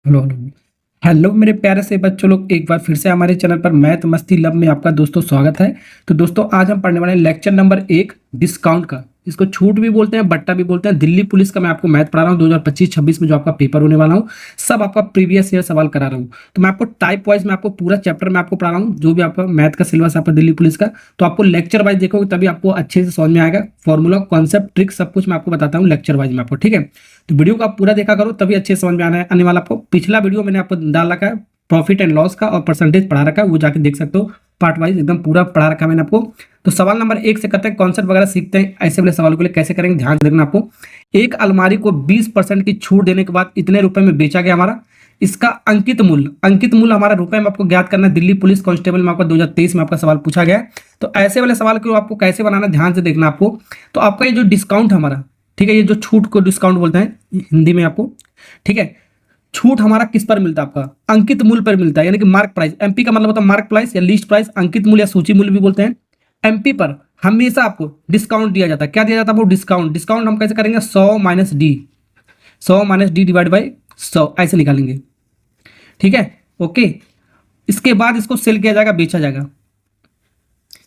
Hello hello hello मेरे प्यारे से बच्चों लोग, एक बार फिर से हमारे चैनल पर मैथ मस्ती लब में आपका दोस्तों स्वागत है। तो दोस्तों आज हम पढ़ने वाले हैं लेक्चर नंबर 1 डिस्काउंट का। इसको छूट भी बोलते हैं, बट्टा भी बोलते हैं। दिल्ली पुलिस का मैं आपको मैथ पढ़ा रहा हूँ 2025-26 में जो आपका पेपर होने वाला हूँ। सब आपका प्रीवियस ईयर सवाल करा रहा हूँ। तो मैं आपको टाइप वाइज में आपको पूरा चैप्टर में आपको पढ़ा रहा हूँ, जो भी आपका मैथ का सिलेबस आपका दिल्ली पुलिस का। तो आपको लेक्चर वाइज देखोगे तभी आपको अच्छे से समझ में आएगा। फॉर्मूला, कॉन्सेप्ट, ट्रिक सब कुछ मैं आपको बताता हूँ लेक्चर वाइज में आपको, ठीक है। तो वीडियो को आप पूरा देखा करो तभी अच्छे समझ में आने वाला आपको। पिछला वीडियो मैंने आपको डाल रखा है प्रॉफिट एंड लॉस का और परसेंटेज पढ़ा रखा है, वो जाके देख सकते हो। पार्ट वाइज एकदम पूरा पढ़ा रखा है मैंने आपको। तो सवाल नंबर 1 से करते हैं, कॉन्सेप्ट वगैरह सीखते हैं। ऐसे वाले सवालों के लिए कैसे करेंगे ध्यान रखना आपको। एक अलमारी को 20% की छूट देने के बाद इतने रुपए में बेचा गया हमारा। इसका अंकित मूल्य हमारा रुपए में आपको ज्ञात करना है। दिल्ली पुलिस कांस्टेबल में आपका 2023 में आपका सवाल पूछा गया है। तो ऐसे वाले सवाल को आपको कैसे बनाना ध्यान से देखना आपको। तो आपका ये जो डिस्काउंट हमारा, ठीक है, ये जो छूट को डिस्काउंट बोलते हैं हिंदी में आपको, ठीक है। छूट हमारा किस पर मिलता है? आपका अंकित मूल्य पर मिलता है, यानी कि मार्क प्राइस। एमपी का मतलब होता है मार्क प्राइस या लीस्ट प्राइस। अंकित मूल्य या सूची मूल्य भी बोलते हैं। एमपी पर हमेशा आपको डिस्काउंट दिया जाता है। क्या दिया जाता है आपको? डिस्काउंट। डिस्काउंट हम कैसे करेंगे? 100 minus D, 100 minus D divide by 100 ऐसे निकालेंगे, ठीक है। ओके, इसके बाद इसको सेल किया जाएगा, बेचा जाएगा।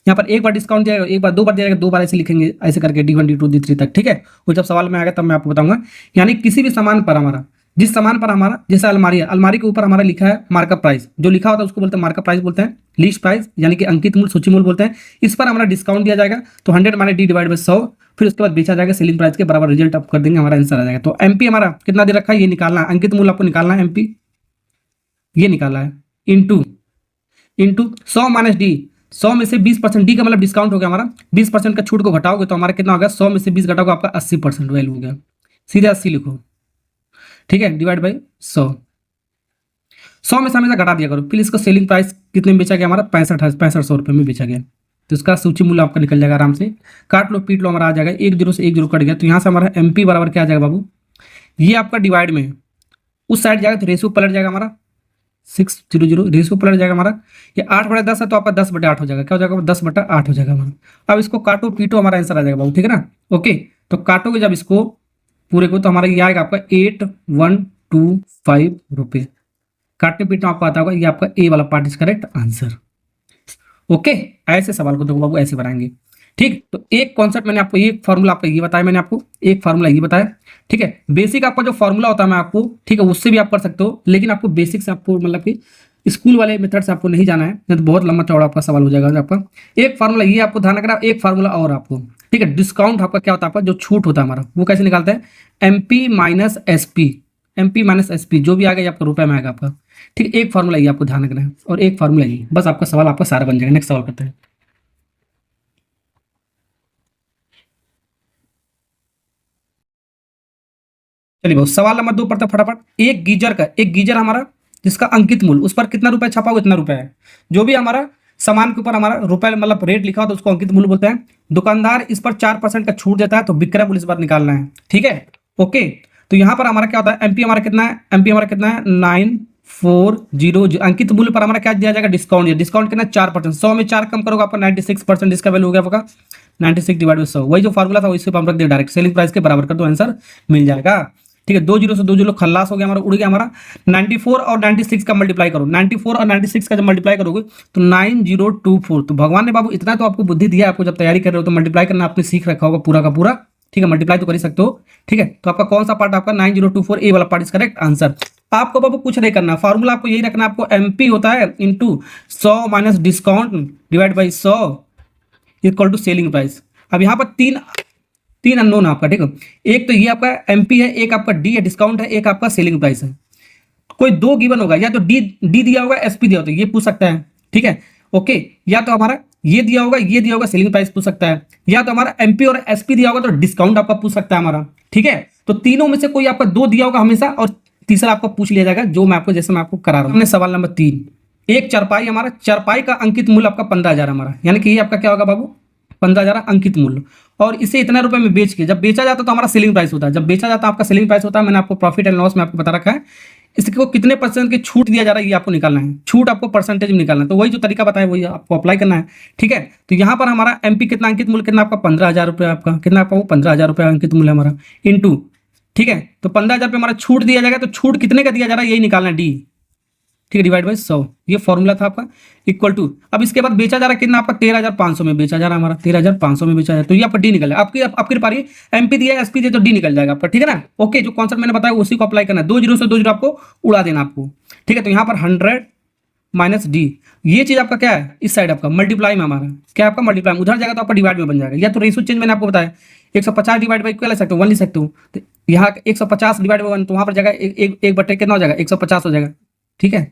यहाँ पर एक बार डिस्काउंट दिया जाएगा, एक बार, दो बार दिया जाएगा, दो बार ऐसे लिखेंगे, ऐसे करके D1 D2 D3 तक, ठीक है। वो जब सवाल में आएगा तब मैं आपको बताऊंगा। यानी किसी भी सामान पर हमारा, जिस सामान पर हमारा, जैसे अलमारी है, अलमारी के ऊपर हमारा लिखा है मार्कअप प्राइस, जो लिखा होता है उसको बोलते हैं मार्कअप प्राइस बोलते हैं। लीस्ट प्राइस यानी कि अंकित मूल्य, सूची मूल्य बोलते हैं। इस पर हमारा डिस्काउंट दिया जाएगा तो 100 माइनस डी डिवाइड बाई 100, फिर उसके बाद बेचा जाएगा सेलिंग प्राइस के बराबर। रिजल्ट आप कर देंगे, हमारा आंसर आ जाएगा। तो एमपी हमारा कितना दे रखा है ये निकालना है। अंकित मूल्य आपको निकालना है, एमपी ये निकालना है, इंटू 100 माइनस डी। 100 में से 20%, डी का मतलब डिस्काउंट हो गया हमारा। 20% का छूट को घटाओगे तो हमारा कितना होगा? 100 में से 20 घटाओगे आपका 80% वैल्यू हो गया। सीधे 80 लिखो, ठीक है, डिवाइड बाई 100। 100 में से हमेशा घटा दिया करो। फिर इसका सेलिंग प्राइस कितने में बेचा गया हमारा? 6500 रुपये में बेचा गया। तो इसका सूची मूल्य आपका निकल जाएगा आराम से। काट लो पीट लो, हमारा आ जाएगा। एक जीरो से एक जीरो कट गया तो यहाँ से हमारा एमपी बराबर क्या आ जाएगा बाबू? ये आपका डिवाइड में उस साइड जाएगा तो रेशियो पलट जाएगा हमारा 600, रेशियो पलट जाएगा हमारा। ये 8/10 है तो आपका 10/8 हो जाएगा। क्या हो जाएगा? 10/8 हो जाएगा हमारा। अब इसको काटो पीटो, हमारा आंसर आ जाएगा बाबू, ठीक है ना। ओके, तो काटोगे जब इसको पूरे को तो हमारा ये आएगा आपका 8125 रुपये। काटने पीटने आपको आता होगा, ये आपका ए वाला part is correct answer. Okay, ऐसे सवाल को देखो बाबू, ऐसे बनाएंगे, ठीक। तो एक कॉन्सेप्ट मैंने आपको, एक फॉर्मूला आपका ये बताया, मैंने आपको एक फॉर्मूला ये बताया, ठीक है। बेसिक आपका जो फॉर्मूला होता है मैं आपको, ठीक है, उससे भी आप कर सकते हो, लेकिन आपको बेसिक से आपको मतलब कि स्कूल वाले मेथड से आपको नहीं जाना है, नहीं तो बहुत लंबा चौड़ा आपका सवाल हो जाएगा। आपका एक फार्मूला ये आपको ध्यान रखना, एक फार्मूला और आपको, ठीक है। डिस्काउंट आपका क्या होता है? आपका जो छूट होता है हमारा वो कैसे निकालता है? MP minus SP, MP minus SP जो भी आएगा ये आपका रुपए में आएगा आपका, ठीक है। एक फार्मूला ये आपको ध्यान रखना है और एक फार्मूला ये, बस आपका सवाल आपका सारा बन जाएगा। नेक्स्ट सवाल करते हैं। चलिए बहुत, सवाल नंबर 2 पढ़ते फटाफट। एक गीजर हमारा जिसका अंकित मूल्य, उस पर कितना रुपए छपा हुआ? इतना रुपए है। जो भी हमारा सामान के ऊपर हमारा रुपए मतलब रेट लिखा हो तो उसको अंकित मूल्य बोलते हैं। दुकानदार इस पर 4% का छूट देता है तो विक्रय मूल्य इस पर निकालना है, ठीक है। ओके, तो यहाँ पर हमारा क्या होता है? एमपी हमारा कितना है? एमपी हमारा कितना है? 9400। अंकित मूल्य पर हमारा क्या दिया जाएगा? डिस्काउंट। डिस्काउंट कितना? 4%। 100 में 4 कम करोगे आपका 96%, इसका वैल्यू हो गया आपका 96 डिवाइड बाई 100। वही जो फार्मूला था वही हम रख दिया डायरेक्ट, सेलिंग प्राइस के बराबर कर दो, आंसर मिल जाएगा, ठीक है। 2 जीरो से 2 जीरो खल्लास हो गया हमारा, उड़ गया हमारा। 94 और 96 का मल्टीप्लाई करो, 94 और 96 का जब मल्टीप्लाई करोगे तो 9024। तो भगवान ने बाबू इतना तो आपको बुद्धि दिया, आपको जब तैयारी कर रहे हो तो मल्टीप्लाई करना आपने सीख रखा होगा पूरा का पूरा, ठीक है। मल्टीप्लाई तो कर ही सकते हो, ठीक है। तो आपका कौन सा पार्ट? आपका 9024 ए वाला पार्ट इज करेक्ट आंसर। आपको बाबू कुछ नहीं करना, फॉर्मूला आपको यही रखना, आपको एमपी होता है into 100 minus discount divide by 100 equal to selling price. अब यहाँ पर तीन अननोन आपका, ठीक है। एक तो ये आपका एमपी है, एक आपका डी है डिस्काउंट है, एक आपका सेलिंग प्राइस है। कोई दो गिवन होगा, या तो डी दिया होगा, एसपी दिया होगा, ये पूछ सकता है, ठीक है। ओके, या तो हमारा ये दिया होगा, ये दिया होगा, सेलिंग प्राइस पूछ सकता है, या तो हमारा एमपी और एसपी दिया होगा तो डिस्काउंट आपका पूछ सकता है हमारा, ठीक है। तो तीनों में से कोई आपका दो दिया होगा हमेशा और तीसरा आपको पूछ लिया जाएगा, जो मैं आपको जैसे मैं आपको करा रहा हूँ। सवाल नंबर 3, एक चारपाई हमारा, चारपाई का अंकित मूल्य आपका 15,000 हमारा, यानी कि ये आपका क्या होगा बाबू? 15,000 अंकित मूल्य। और इसे इतना रुपए में बेच के जब बेचा जाता है तो हमारा सेलिंग प्राइस होता है। जब बेचा जाता है आपका सेलिंग प्राइस होता है। मैंने आपको प्रॉफिट एंड लॉस में आपको बता रखा है। इसको कितने परसेंट की छूट दिया जा रहा है ये आपको निकालना है। छूट आपको परसेंटेज में निकालना है, तो वही जो तरीका बताया वही आपको अप्लाई करना है, ठीक है। तो यहाँ पर हमारा एमपी कितना अंकित मूल्य कितना? आपका 15,000 रुपये, आपका कितना? आपका वो 15,000 रुपये अंकित मूल्य हमारा, इंटू ठीक है, तो 15,000 पे हमारा छूट दिया जाएगा, तो छूट कितने का दिया जा रहा है यही निकालना है डी। ठीक है, डिवाइड बाई 100, ये फॉर्मूला था आपका। इक्वल टू, अब इसके बाद बेचा जा रहा है कितना आपका 13,500 में बेचा जा रहा है हमारा, 13,500 में बेचा जा रहा है, तो ये आपका डी निकल जाएगा। आपकी पारी एमपी दिया एसपी दिया तो डी निकल जाएगा आपका। ठीक है ना, ओके, जो कॉन्सेप्ट मैंने बताया उसी को अप्लाई करना है, 2 जीरो से 2 जीरो आपको उड़ा देना आपको। ठीक है, तो यहाँ पर 100 माइनस डी, ये चीज आपका क्या है, इस साइड आपका मल्टीप्लाई में हमारा क्या आपका मल्टीप्लाई, उधर जाएगा तो आपका डिवाइड में बन जाएगा, या तो रेशो चेंज मैंने आपको बताया 150 डिवाइड बाई क्या ले सकते हो 1 ले सकते हो, तो यहाँ 150 डिवाइड बाई 1, तो वहाँ पर जाएगा एक बटे कितना हो जाएगा 150 हो जाएगा। ठीक है,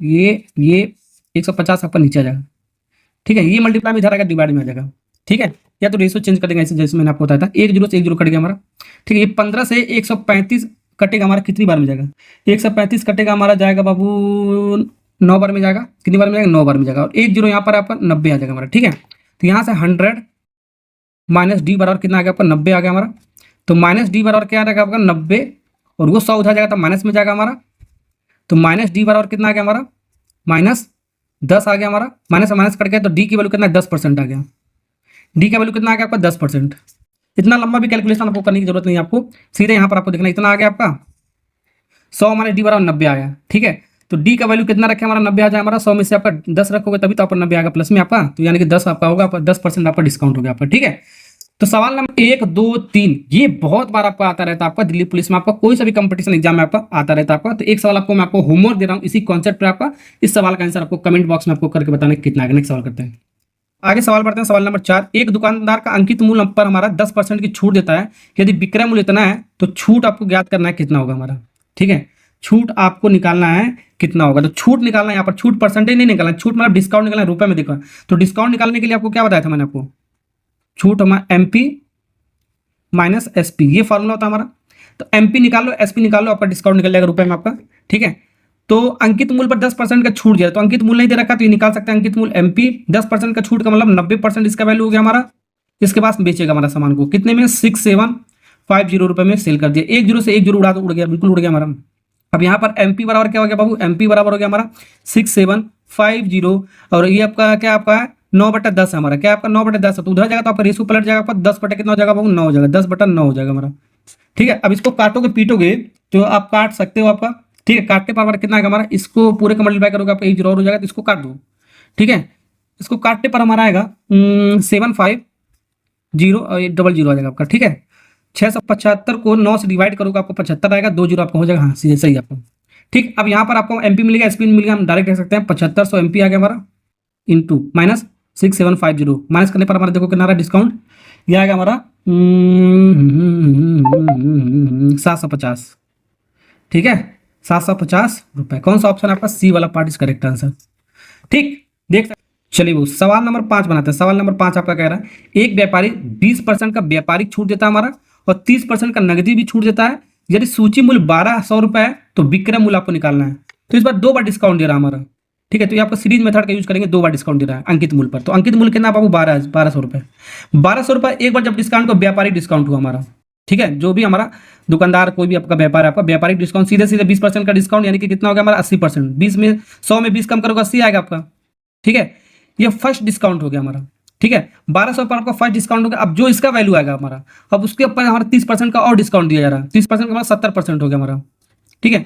ये 150 आपका नीचे आ जाएगा। ठीक है, ये मल्टीप्लाई में इधर आएगा डिवाइड में आ जाएगा। ठीक है, या तो रेशो चेंज कर देंगे ऐसे जैसे मैंने आपको बताया था, 1 जीरो से 1 जीरो कट गया हमारा। ठीक है, ये 15 से 135 कटेगा हमारा, कितनी बार में जाएगा 135 कटेगा हमारा, जाएगा बाबू 9 बार में जाएगा, कितनी बार में जाएगा 9 बार में जाएगा, और 1 जीरो यहाँ पर आपका 90 आ जाएगा हमारा। ठीक है, तो यहाँ से 100 माइनस डी बराबर कितना आ गया आपका 90 आ गया हमारा, तो माइनस डी बराबर क्या आ जाएगा आपका 90, और वो 100 उधर जाएगा तो माइनस में जाएगा हमारा, तो माइनस डी बराबर कितना आ गया हमारा -10 आ गया हमारा, माइनस से माइनस कट गया, तो डी की वैल्यू कितना 10% आ गया, डी का वैल्यू कितना आ गया आपका 10%। इतना लंबा भी कैलकुलेशन आपको करने की जरूरत नहीं, आपको सीधे यहाँ पर आपको देखना इतना आ गया आपका 100 माइनस डी बराबर 90 आया। ठीक है, तो डी का वैल्यू कितना रखे हमारा 90 आ जाए हमारा, 100 में से आपका 10 रखोगे तभी तो आपका 90 आएगा प्लस में आपका, तो यानी कि 10 आपका होगा, 10% आपका डिस्काउंट हो गया आपका। ठीक है, तो सवाल नंबर 1 2 3 ये बहुत बार आपका आता रहता है, आपका दिल्ली पुलिस में आपका कोई सा भी कंपटीशन एग्जाम में आपका आता रहता है आपका। तो एक सवाल आपको मैं आपको होमवर्क दे रहा हूँ इसी कॉन्सेप्ट पर, आपका इस सवाल का आंसर आपको कमेंट बॉक्स में आपको करके बताना कितना आगे। नेक्स्ट सवाल करते हैं, आगे सवाल बढ़ते हैं। सवाल नंबर 4, एक दुकानदार का अंकित मूल्य पर हमारा 10% की छूट देता है, यदि विक्रय मूल्य इतना है तो छूट आपको ज्ञात करना है कितना होगा हमारा। ठीक है, छूट आपको निकालना है कितना होगा, तो छूट निकालना है यहाँ पर, छूट परसेंटेज नहीं निकालना, छूट मतलब डिस्काउंट निकालना है रुपए में। देखो, तो डिस्काउंट निकालने के लिए आपको क्या बताया था मैंने आपको, छूट हमारा एमपी माइनस एसपी, ये फॉर्मूला होता है हमारा। तो एमपी निकाल लो एसपी निकाल लो, आपका डिस्काउंट निकल जाएगा रुपए में आपका। ठीक है, तो अंकित मूल्य पर 10% का छूट दिया, तो अंकित मूल्य नहीं दे रखा तो ये निकाल सकते हैं अंकित मूल्य एमपी, 10% का छूट का मतलब 90% इसका वैल्यू हो गया हमारा। इसके बाद बेचेगा हमारा सामान को कितने में 6750 रुपए में सेल कर दिया, 1 जीरो से 1 जीरो उड़ गया, बिल्कुल उड़ गया हमारा। अब यहाँ पर एमपी बराबर क्या हो गया बाबू, एमपी बराबर हो गया हमारा 6750, और ये आपका क्या आपका 9/10 है हमारा, क्या आपका 9/10 है, तो उधर जाएगा तो आपका रेशो पलट जाएगा आपका 10 बटा कितना हो जाएगा बाबू 9 हो जाएगा, 10/9 हो जाएगा हमारा। ठीक है, अब इसको काटोगे पीटोगे तो आप काट सकते हो आपका। ठीक है, काटने पर कितना आएगा हमारा, इसको पूरे का मल्टीप्लाई करोगे आपका 1 जीरो और हो जाएगा, तो इसको काट दो। ठीक है, इसको काटने पर हमारा आएगा 750 और 00 आ जाएगा आपका। ठीक है, 675 को 9 से डिवाइड करोगे आपको 75 आएगा, 2 जीरो आपका हो जाएगा, हाँ सीधे सही आपको। ठीक, अब यहाँ पर आपको एमपी मिलेगा एसपी मिलेगा, हम डायरेक्ट देख सकते हैं 7500 एमपी आ गया हमारा इंटू माइनस 6750, माइनस करने पर हमारा देखो कितना रहा डिस्काउंट, यह आएगा हमारा 750। ठीक है, 750 रुपए, कौन सा ऑप्शन आपका सी वाला पार्ट इज करेक्ट आंसर। ठीक, देख सकते, चलिए वो सवाल नंबर 5 बनाते हैं। सवाल नंबर 5 आपका कह रहा है एक व्यापारी 20% का व्यापारिक छूट देता है हमारा, और 30% का नगदी भी छूट देता है, यदि सूची मूल्य 1200 रुपए है तो विक्रय मूल्य आपको निकालना है। तो इस बार 2 बार डिस्काउंट दे रहा है हमारा। ठीक है, तो ये आपको सीरीज मेथड का यूज करेंगे, 2 बार डिस्काउंट दे रहा है अंकित मूल्य पर, तो अंकित मूल्य कितना बाबू 1200 रुपए, 1200 रुपए एक बार जब डिस्काउंट को व्यापारिक डिस्काउंट हुआ हमारा। ठीक है, जो भी हमारा दुकानदार कोई भी आपका व्यापार है आपका व्यापारिक डिस्काउंट सीधे सीधे 20% का डिस्काउंट, यानी कि कितना हो गया हमारा 80%, 20 में 100 में 20 कम करोगे 80 आएगा आपका। ठीक है, ये फर्स्ट डिस्काउंट हो गया हमारा। ठीक है, 1200 पर आपका फर्स्ट डिस्काउंट हो गया, अब जो इसका वैल्यू आएगा हमारा, अब उसके ऊपर हमारा 30% का और डिस्काउंट दिया जा रहा है, 30% का हमारा 70% हो गया हमारा। ठीक है,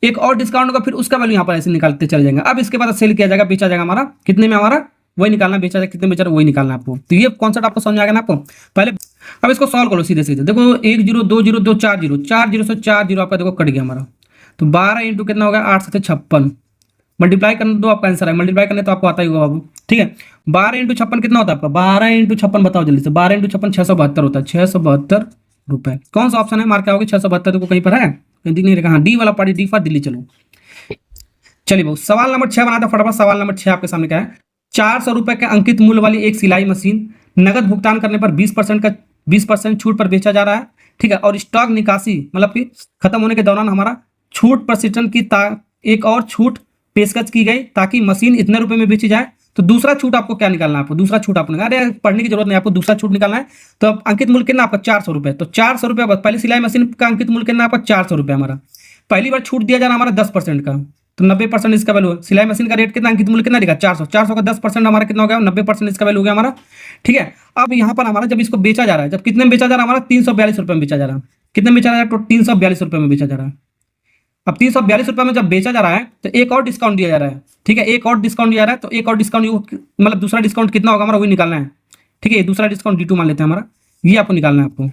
एक और डिस्काउंट होगा, फिर उसका वैल्यू यहाँ पर ऐसे निकालते चले जाएंगे। अब इसके बाद सेल किया जाएगा, बेचा जाएगा हमारा कितने में, हमारा वही निकालना, बेचा जाएगा कितने में बेचा वही निकालना आपको। तो ये कॉन्सेप्ट आपको समझ आएगा ना आपको पहले। अब इसको सॉल्व करो सीधे सीधे, देखो 1 जीरो 2 जीरो 2 4 जीरो, 4 जीरो से 4 जीरो आपका देखो कट गया हमारा, तो 12 इंटू कितना होगा 8 से 56, मल्टीप्लाई करने दो आपका आंसर है, मल्टीप्लाई करने तो आपको आता ही होगा बाबू। ठीक है, 12 इंटू 56 कितना होता है आपका, 12 इंटू 56 बताओ जल्दी से, 12 इंटू 56 672 होता है, 672 रुपए। कौन सा ऑप्शन है मार्क क्या होगा 672, देखो कहीं पर है, कहीं दिख नहीं रहा, हाँ डी वाला पार्टी, डी फॉर दिल्ली। चलो चलिए बहुत सवाल नंबर 6 बनाते फटाफट। सवाल नंबर 6 आपके सामने क्या है, 400 रुपए के अंकित मूल्य वाली एक सिलाई मशीन नगद भुगतान करने पर 20% छूट पर बेचा जा रहा है। ठीक है, और स्टॉक निकासी मतलब कि खत्म होने के दौरान हमारा छूट प्रतिशत की एक और छूट पेशकश की गई ताकि मशीन इतने रुपए में बेची जाए। तो दूसरा छूट आपको क्या निकालना है, आपको दूसरा छूट आपको अरे पढ़ने की जरूरत नहीं, आपको दूसरा छूट निकालना है। तो अब अंकित मूल्य कितना आपका 400 रुपए, तो 400 रुपए बस, पहले सिलाई मशीन का अंकित मूल्य कितना आपका 400 रुपए हमारा, पहली बार छूट दिया जा रहा हमारा 10% का, तो 90% इसका वैल्यू है। सिलाई मशीन का रेट कितना अंकित मूल्य कितना दिखा 400, 400 का 10% हमारा कितना हो गया 90% इसका वैल्यू हो गया हमारा। ठीक है, अब यहाँ पर हमारा जब इसको बेचा जा रहा है, जब कितने में बेचा जा रहा है हमारा 342 रुपए में बेचा जा रहा है। कितने में बेचा जा रहा है? तो 342 रुपये में बेचा जा रहा है। अब 342 रुपये में जब बेचा जा रहा है तो एक और डिस्काउंट दिया जा रहा है, ठीक है, एक और डिस्काउंट दिया जा रहा है। तो एक और डिस्काउंट मतलब दूसरा डिस्काउंट कितना होगा हमारा, वही निकालना है, ठीक है। दूसरा डिस्काउंट D2 मान लेते हैं हमारा, ये आपको निकालना है आपको,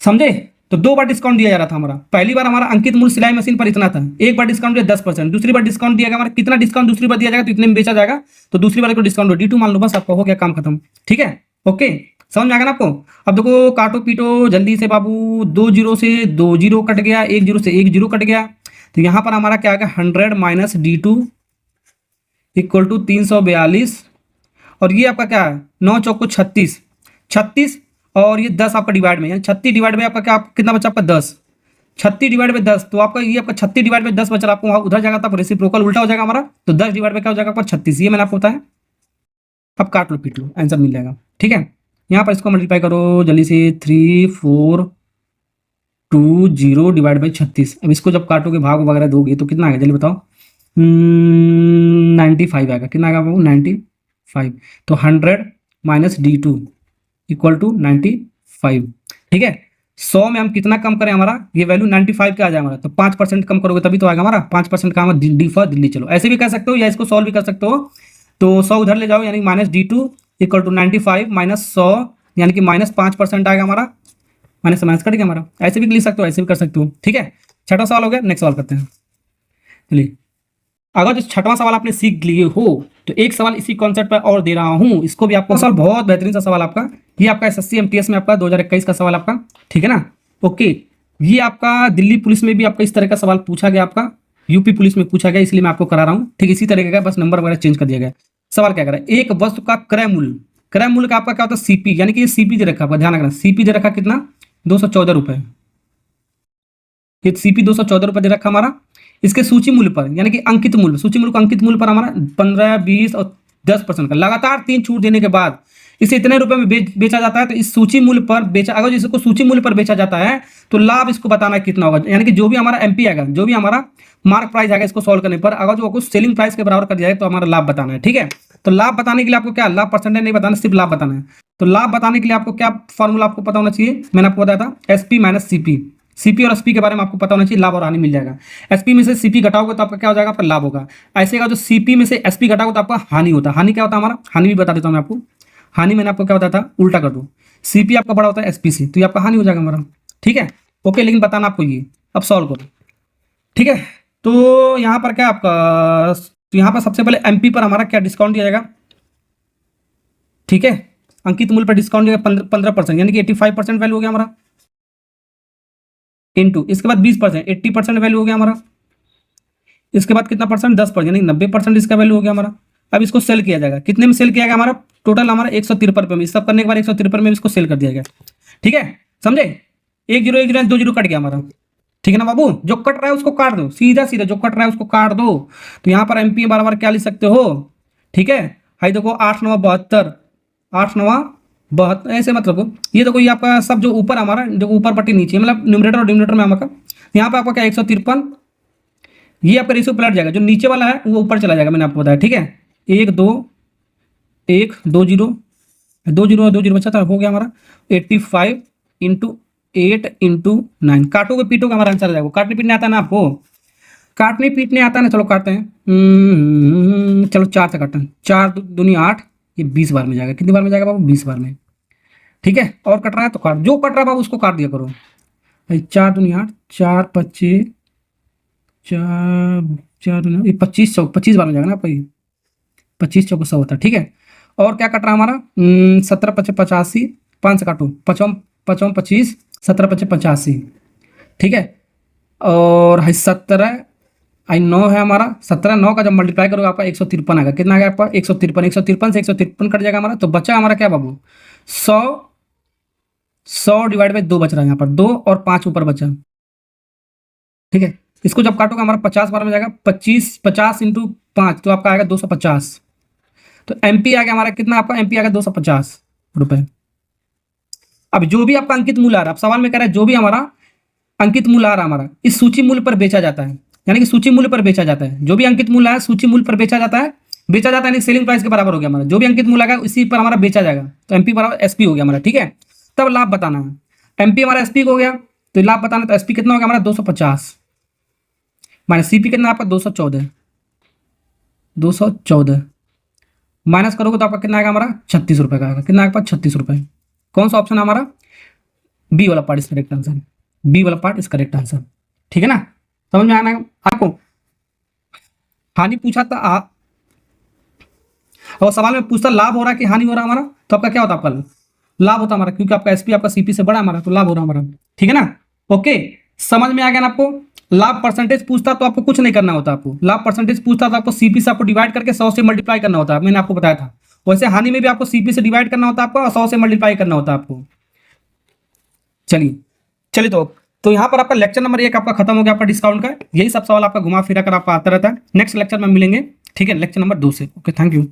समझे। तो 2 बार डिस्काउंट दिया जा रहा था हमारा। पहली बार हमारा अंकित मूल्य सिलाई मशीन पर इतना था, एक बार डिस्काउंट दिया 10%, दूसरी बार डिस्काउंट दिया गया हमारा, कितना डिस्काउंट दूसरी बार दिया जाएगा तो इतने में बेचा जाएगा, तो दूसरी बार को डिस्काउंट D2 मान लो, बस आपका हो गया काम खत्म, ठीक है। ओके, समझ में आ गया ना आपको। अब देखो काटो पीटो जल्दी से बाबू, 2 जीरो से 2 जीरो कट गया, 1 जीरो से 1 जीरो कट गया, तो यहाँ पर हमारा क्या आ गया 100 माइनस D2 इक्वल टू 342, और ये आपका क्या है 9 चौको 36, 36 और ये 10 आपका डिवाइड में, यानी 36 डिवाइड में आपका क्या कितना बचा आपका 10, 36 डिवाइड में 10, तो आपका ये आपका 36 डिवाइड में 10 बचा, आपको वहाँ उधर जाएगा तब रेसिप्रोकल उल्टा हो जाएगा हमारा, तो 10 डिवाइड में क्या हो जाएगा आपका 36, ये मैंने आपको बताया। अब काट लो पीट लो, आंसर मिल जाएगा, ठीक है। यहाँ पर इसको मल्टीप्लाई करो जल्दी से, 3420 डिवाइड बाई 36। अब इसको जब काटोगे भाग वगैरह दोगे तो कितना आएगा जल्दी बताओ, 95 आएगा, कितना आएगा बाबू 95, तो 100 माइनस D2 इक्वल टू 95, ठीक है। 100 में हम कितना कम करें, हमारा ये वैल्यू 95 का आ जाए हमारा, तो 5% कम करोगे तभी तो आएगा हमारा, 5% का हमारा डी फॉर दिल्ली। चलो ऐसे भी कर सकते हो या इसको सॉल्व भी कर सकते हो, तो 100 उधर ले जाओ, यानी minus D2 equal to 95 minus 100, यानी कि माइनस 5% आएगा हमारा, माइनस से माइनस कट गया हमारा। ऐसे भी लिख सकते हो, ऐसे भी कर सकते हो, ठीक है। छठा सवाल हो गया, नेक्स्ट सवाल करते हैं। चलिए, अगर जो छठवां सवाल आपने सीख लिए हो तो एक सवाल इसी कॉन्सेप्ट पर और दे रहा हूं, इसको भी आपको सवाल बहुत बेहतरीन सा सवाल आपका, ये आपका SSC MTS में आपका 2021 का सवाल आपका, ठीक है ना। ओके, ये आपका दिल्ली पुलिस में भी आपका इस तरह का सवाल पूछा गया, आपका यूपी पुलिस में पूछा गया, इसलिए मैं आपको करा रहा हूँ, ठीक इसी तरीके का, बस नंबर वगैरह चेंज कर दिया गया। सवाल क्या कर रहा है, एक वस्तु का क्रय मूल्य, क्रय मूल्य का आपका क्या होता है CP, यानी कि ये CP दे रखा है, ध्यान रखना CP दे रखा कितना 214 रुपये, ये CP 214 रुपये दे रखा हमारा। इसके सूची मूल्य पर यानी कि अंकित मूल्य, सूची मूल्य को अंकित मूल्य पर हमारा 15, 20 और 10% का लगातार 3 छूट देने के बाद इसे इतने रुपए में बेचा जाता है। तो इस सूची मूल्य पर बेचा, अगर इसको सूची मूल्य पर बेचा जाता है तो लाभ इसको बताना है कितना होगा, यानी कि जो भी हमारा MP आएगा, जो भी हमारा मार्क प्राइस आएगा इसको सॉल्व करने पर, अगर जो आपको सेलिंग प्राइस के बराबर कर दिया जाए तो हमारा लाभ बताना है, ठीक है। तो लाभ बताने के लिए आपको क्या, लाभ परसेंटेज नहीं बताना, सिर्फ लाभ बताना है। तो लाभ बताने के लिए आपको क्या फॉर्मूला आपको पता होना चाहिए, मैंने आपको बताया था SP माइनस CP, CP और SP के बारे में आपको पता होना चाहिए, लाभ और हानि मिल जाएगा। SP में से CP घटाओगे तो आपका क्या हो जाएगा, आपका लाभ होगा। ऐसे का जो CP में से SP घटाओगे तो आपका हानि होता है। हानि क्या होता है हमारा, हानि भी बता देता हूँ मैं आपको। हानि मैंने आपको क्या बताया था, उल्टा कर दो, CP आपका बड़ा होता है SP से, तो ये आपका हानि हो जाएगा हमारा, ठीक है। ओके, लेकिन बताना आपको ये, अब सॉल्व करो, ठीक है। तो यहाँ पर क्या आपका, तो यहाँ पर सबसे पहले MP पर हमारा क्या डिस्काउंट दिया जाएगा, ठीक है, अंकित मूल्य पर डिस्काउंट दिया 15%, यानी कि 85% वैल्यू हो गया हमारा, इनटू इसके बाद 20%, 80% वैल्यू हो गया हमारा। इसके बाद कितना परसेंट, 10%, यानी 90% इसका वैल्यू हो गया हमारा। अब इसको सेल किया जाएगा, कितने में सेल किया गया हमारा, टोटल हमारा 153 रुपये में, सब करने के बाद 153 में इसको सेल कर दिया गया, ठीक है, समझे। 1 जीरो 1 जीरो 2 जीरो कट गया हमारा, ठीक है ना बाबू। जो कट रहा है उसको काट दो, सीधा सीधा जो कट रहा है उसको काट दो। तो यहाँ पर MP बार बार क्या लिख सकते हो, ठीक है। हाई देखो 8 9 72, 8 9 72, ऐसे मतलब ये देखो, ये आपका सब जो ऊपर हमारा, जो ऊपर पट्टी नीचे, मतलब न्यूमरेटर और डिनोमिनेटर में हमारा, यहाँ पर आपका क्या 153, ये आपका रेशियो पलट जाएगा, जो नीचे वाला है वो ऊपर चला जाएगा, मैंने आपको बताया, ठीक है। 1 2 1 2 जीरो 2 जीरो 2 जीरो बचा था, हो गया हमारा 85 इंटू 8 इंटू 9, काटोगे पीटोगे हमारा आंसर आ जाएगा। काटने पीटने आता है ना आपको, काटने पीटने आता है ना, चलो काटते हैं, चलो 4 से काटते हैं, 4 दूनी 8, ये 20 बार में जाएगा, कितनी बार में जाएगा बाबू, 20 बार में, ठीक है। और कट रहा है तो काट, जो कट रहा है बाबू उसको काट दिया करो। 4 दूनी 8, 4 25, 4 दूनी 25, 25 बार में जाएगा ना आपका, ये 25 चौको 100 होता है, ठीक है। और क्या कट रहा है हमारा, 17 25 85, 5 से काटो, 55 55 25, 17 25 85, ठीक है। और 17 9 है हमारा, 17 9 का जब मल्टीप्लाई करोगे आपका 153 आएगा, कितना आएगा आपका 153, 153 से 153 कट जाएगा हमारा, तो बचा हमारा क्या बाबू 100 डिवाइड बाई 2 बच रहा है यहाँ पर, 2 और 5 ऊपर बचा, ठीक है। इसको जब काटोगे हमारा 50 बार में जाएगा, 50 इंटू 5 तो आपका आएगा 250, तो MP आ गया हमारा कितना, आपका MP आ गया 250 रुपये। अब जो भी आपका अंकित मूल्य आ रहा है, अब सवाल में कह रहा है जो भी हमारा अंकित मूल्य आ रहा है हमारा इस सूची मूल्य पर बेचा जाता है, यानी कि सूची मूल्य पर बेचा जाता है, जो भी अंकित मूल्य है सूची मूल्य पर बेचा जाता है, यानी सेलिंग प्राइस के बराबर हो गया हमारा, जो भी अंकित मूल्य आएगा इसी पर हमारा बेचा जाएगा, तो MP बराबर SP हो गया हमारा, ठीक है। तब लाभ बताना है, एमपी हमारा एसपी हो गया, तो लाभ बताना, तो एसपी कितना हो गया हमारा 250 माइनस सीपी कितना आपका 214 माइनस करोगे तो आपका कितना आएगा हमारा 36 रुपये का आएगा। कितना आएगा 36 रुपये। कौन सा ऑप्शन है हमारा? बी वाला part is correct answer. B वाला पार्ट इज करेक्ट आंसर। ठीक है ना, समझ में आना आपको? हानि पूछा था और सवाल में पूछता लाभ हो रहा है कि हानि हो रहा है हमारा, तो आपका क्या होता है? आपका लाभ होता हमारा, क्योंकि आपका एसपी आपका सीपी से बड़ा हमारा, तो लाभ हो रहा हमारा। ठीक है ना, ओके, समझ में आ गया ना आपको? लाभ परसेंटेज पूछता तो आपको कुछ नहीं करना होता, आपको लाभ परसेंटेज पूछता तो आपको सीपी से आपको डिवाइड करके 100 से मल्टीप्लाई करना होता है, मैंने आपको बताया था। वैसे हानि में भी आपको सीपी से डिवाइड करना होता है आपको, और 100 से मल्टीप्लाई करना होता है आपको। चलिए चलिए, तो यहाँ पर आपका लेक्चर नंबर 1 आपका खत्म हो गया, आपका डिस्काउंट का। यही सब सवाल आपका घुमा फिरा कर आपका आता रहता है। नेक्स्ट लेक्चर में मिलेंगे, ठीक है, लेक्चर नंबर 2 से। Okay, thank you.